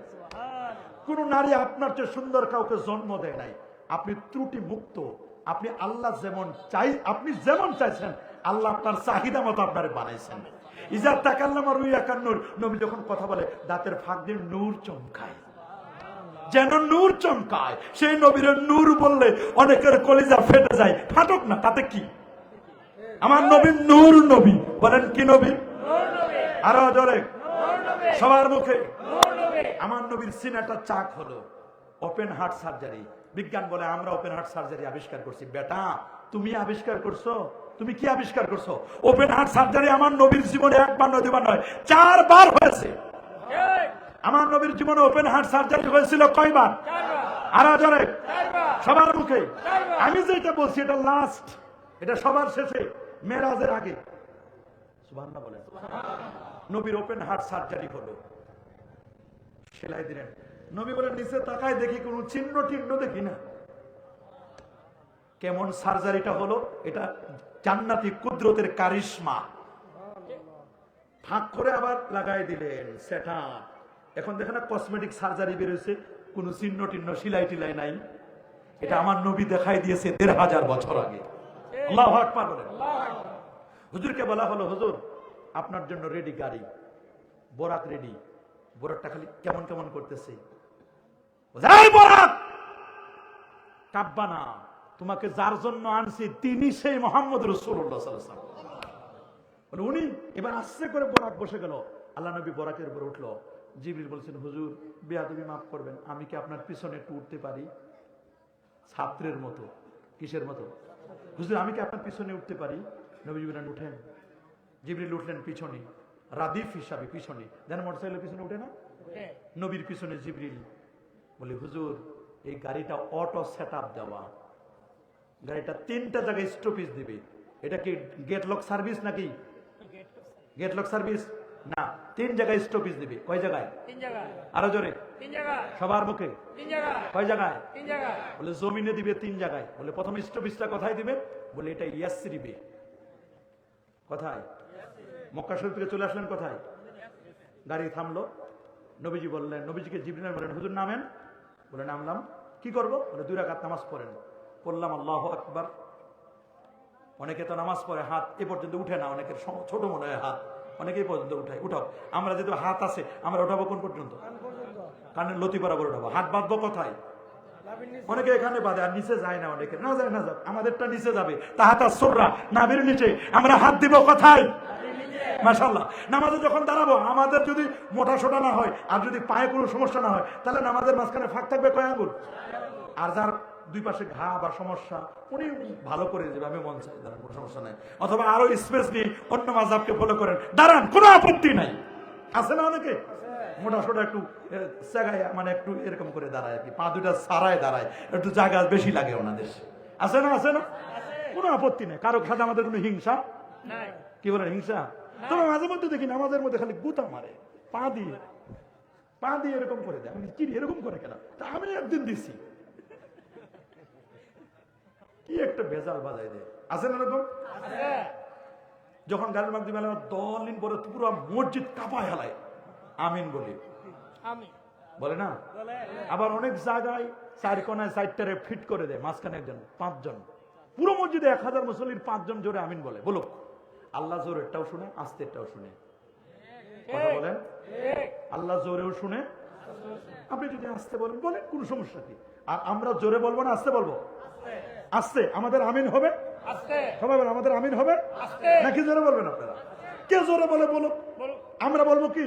কোন নারী আপনার চেয়ে সুন্দর কাউকে জন্ম দেয় নাই। আপনি ত্রুটি মুক্ত, আপনি আল্লাহ যেমন চাই, আপনি যেমন চাইছেন আল্লাহ আপনার চাহিদা মতো আপনারে বানাইছেন। ইজা তাকাল্লামা রুইয়া নূর, নবী যখন কথা বলে দাঁতের ফাঁক দিয়ে নূর চমকায়, যেন নূর চমকায়। সেই নবীর নূর বললে অনেকের কলিজা ফেটে যায়, ফাটক না, তাতে কি? আমার নবী নূর নবী। বলেন কি নবী? আরো জোরে সবার মুখে। আমার নবীর সিনাটা চাক হলো ওপেন হার্ট সার্জারি। বিজ্ঞান বলে আমরা ওপেন হার্ট সার্জারি আবিষ্কার করছি। বেটা তুমি আবিষ্কার করছো? তুমি কি আবিষ্কার করছো? ওপেন হার্ট সার্জারি আমার নবীর জীবনে একবার নয় দুবার নয় 4 বার হয়েছে। আমার নবীর জীবনে ওপেন হার্ট সার্জারি হয়েছিল কয়বার? 4 বার। আরো জোরে সবার মুখে। আমি যেটা বলছি এটা লাস্ট, এটা সবার শেষে মেরাজের আগে। সুবহানাল্লাহ বলেন। নবীর ওপেন হার্ট সার্জারি হলো, সেলাই দিলেন। নবী বলেন নিচে তাকায় দেখি কোনো চিহ্ন টিহ্ন দেখি না। কেমন সার্জারিটা হলো? এটা জান্নাতি কুদরতের কারিশমা। ফাঁক করে আবার লাগাই দিলেন সেটআপ। এখন দেখেন না কসমেটিক সার্জারি বেরোছে, কোনো চিহ্ন টিহ্ন সিলাই টিলাই নাই। এটা আমার নবী দেখাই দিয়েছে ১৫০০ বছর আগে। আল্লাহু আকবার বলেন। হুজুরকে বলা হলো, হুজুর আপনার জন্য রেডি গাড়ি, বোরাক রেডি। বোরাকটা খালি কেমন কেমন করতেছে। এই বোরাক, কাব্বা না, তোমাকে যার জন্য আনছি তিনি সেই মোহাম্মদ রাসূলুল্লাহ সাল্লাল্লাহু আলাইহি ওয়াসাল্লাম। উনি এবার আস্তে করে বোরাক বসে গেল। আল্লাহ নবী বোরাকের উপর উঠলো। জিবরিল বলছেন, হুজুর বেয়াদবি মাফ করবেন, আমি কি আপনার পিছনে একটু উঠতে পারি? ছাত্রের মতো। কিসের মতো? হুজুর আমি কি আপনার পিছনে উঠতে পারি? নবী বলেন উঠেন। জিবরিল উঠলেন পিছনে, রাদিফ হিসাবে পিছনে। যেন মোটরসাইকেলের পিছনে উঠে না, নবীর পিছনে জিবরিল বলে, হুজুর এই গাড়িটা অটো সেটআপ দেওয়া, গাড়িটা 3টা জায়গায় স্টপেজ দিবে। এটা কি গেট লক সার্ভিস নাকি? গেট লক সার্ভিস না, 3 জায়গায় স্টপেজ দিবে। কয় জায়গায়? 3 জায়গায়। আরো জোরে। 3 জায়গায়। সবার মুখে। 3 জায়গায়। কয় জায়গায়? 3 জায়গায়। বলে জমিনে দিবে 3 জায়গায়। বলে প্রথম স্টপেজটা কোথায় দিবে? বলে এটা ইয়াসরিবে। কোথায়? মক্কা শরীফ থেকে চলে আসলেন কোথায়? গাড়ি থামলো। নবীজি বললেন, নবীজিকে জিবরিল বলেন, হুজুর নামেন। বলে নামলাম। কি করব? বলে 2 রাকাত নামাজ পড়েন। পড়লাম, আল্লাহু আকবার। অনেকে তো নামাজ পড়ে হাত এ পর্যন্ত উঠে না, অনেকের ছোট মনে হয় হাত, অনেকেই পর্যন্ত উঠায়। উঠাও। আমরা যেহেতু হাত আছে, আমরা উঠাবো কোন পর্যন্ত? কানের লতি বরাবর উঠাবো। হাত বাঁধবো কোথায়? অনেকে এখানে বাঁধে, আর নিচে যায় না। অনেকে না যায়, না যাক, আমাদেরটা নিচে যাবে। তাহাতা সুররা, নাভির নিচে। আমরা হাত দিব কোথায়? মাশাআল্লাহ। নামাজে যখন দাঁড়াবো, আমাদের যদি মোটা সোটা না হয়, আর যদি পায়ে কোনো সমস্যা না হয়, তাহলে নামাজের মাঝখানে ফাঁক থাকবে কয় আঙ্গুল? আর যার 2 পাশে ঘা বা সমস্যা, উনি ভালো করে দেবে, আমি মন চাই দাঁড়ান, কোনো সমস্যা নাই। অথবা আরো স্পেস নিয়ে অন্য মাযহাবকে ফলো করেন, দাঁড়ান, কোনো আপত্তি নাই। আছে না অনেকে মোটা সোটা একটু জায়গায়, মানে একটু এরকম করে দাঁড়ায় আর কি, পা 2টা সারায় দাঁড়ায়, একটু জায়গা বেশি লাগে ওনাদের। আছে না? আছে না? কোনো আপত্তি নেই, কারো সাথে আমাদের কোনো হিংসা নাই। কি বলেন? হিংসা? তবে মাঝে মধ্যে দেখি নামাজের মধ্যে খালি গুতা মারে, পা দিয়ে এরকম করে দেয়। আমি কি এরকম করে কেন? তা আমি একদিন দিছি, কি একটা ভেজাল বাজাই দেয়। আছে না এরকম? আছে। যখন গাড়ির মাধ্যমে দলিন পরে পুরো মসজিদ কাঁপায় হেলায় আমিন বলে, আমি বলে না? বলে আবার অনেক জায়গায় 4 কোণায় 4টারে ফিট করে দেয়, মাঝখানে একজন, 5 জন। পুরো মসজিদে 1000 মুসল্লির 5 জন জোরে আমিন বলে। বলো, আল্লাহ জোরেরটাও শুনে, আস্তেরটাও শুনে। কথা বলেন। আল্লাহ জোরেও শুনে, আপনি যদি আস্তে বলেন বলেন, কোনো সমস্যা কি? আর আমরা জোরে বলবো না আস্তে বলবো? আস্তে। আমাদের আমিন হবে আস্তে। সবাই বলেন, আমাদের আমিন হবে আস্তে। নাকি জোরে বলবেন আপনারা? কে জোরে বলে বলো, বলো। আমরা বলবো কি?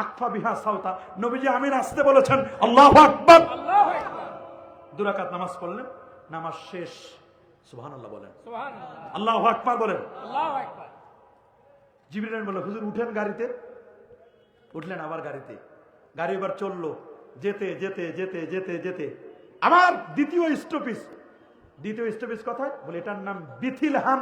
আকফা বিহা সাউতা। নবীজি আমিন আসতে বলেছেন। আল্লাহু আকবার। আল্লাহু আকবার। 2 রাকাত নামাজ পড়লেন, নামাজ শেষ। সুবহানাল্লাহ বলেন, সুবহানাল্লাহ। আল্লাহু আকবার বলেন। আল্লাহু আকবার। জিবরিল বলল, হুজুর উঠেন গাড়িতে। উঠলেন আবার গাড়িতে। গাড়ি এবার চললো, যেতে যেতে যেতে যেতে যেতে আবার দ্বিতীয় স্টপেজ কোথায়? বলে এটার নাম বিথিলহাম।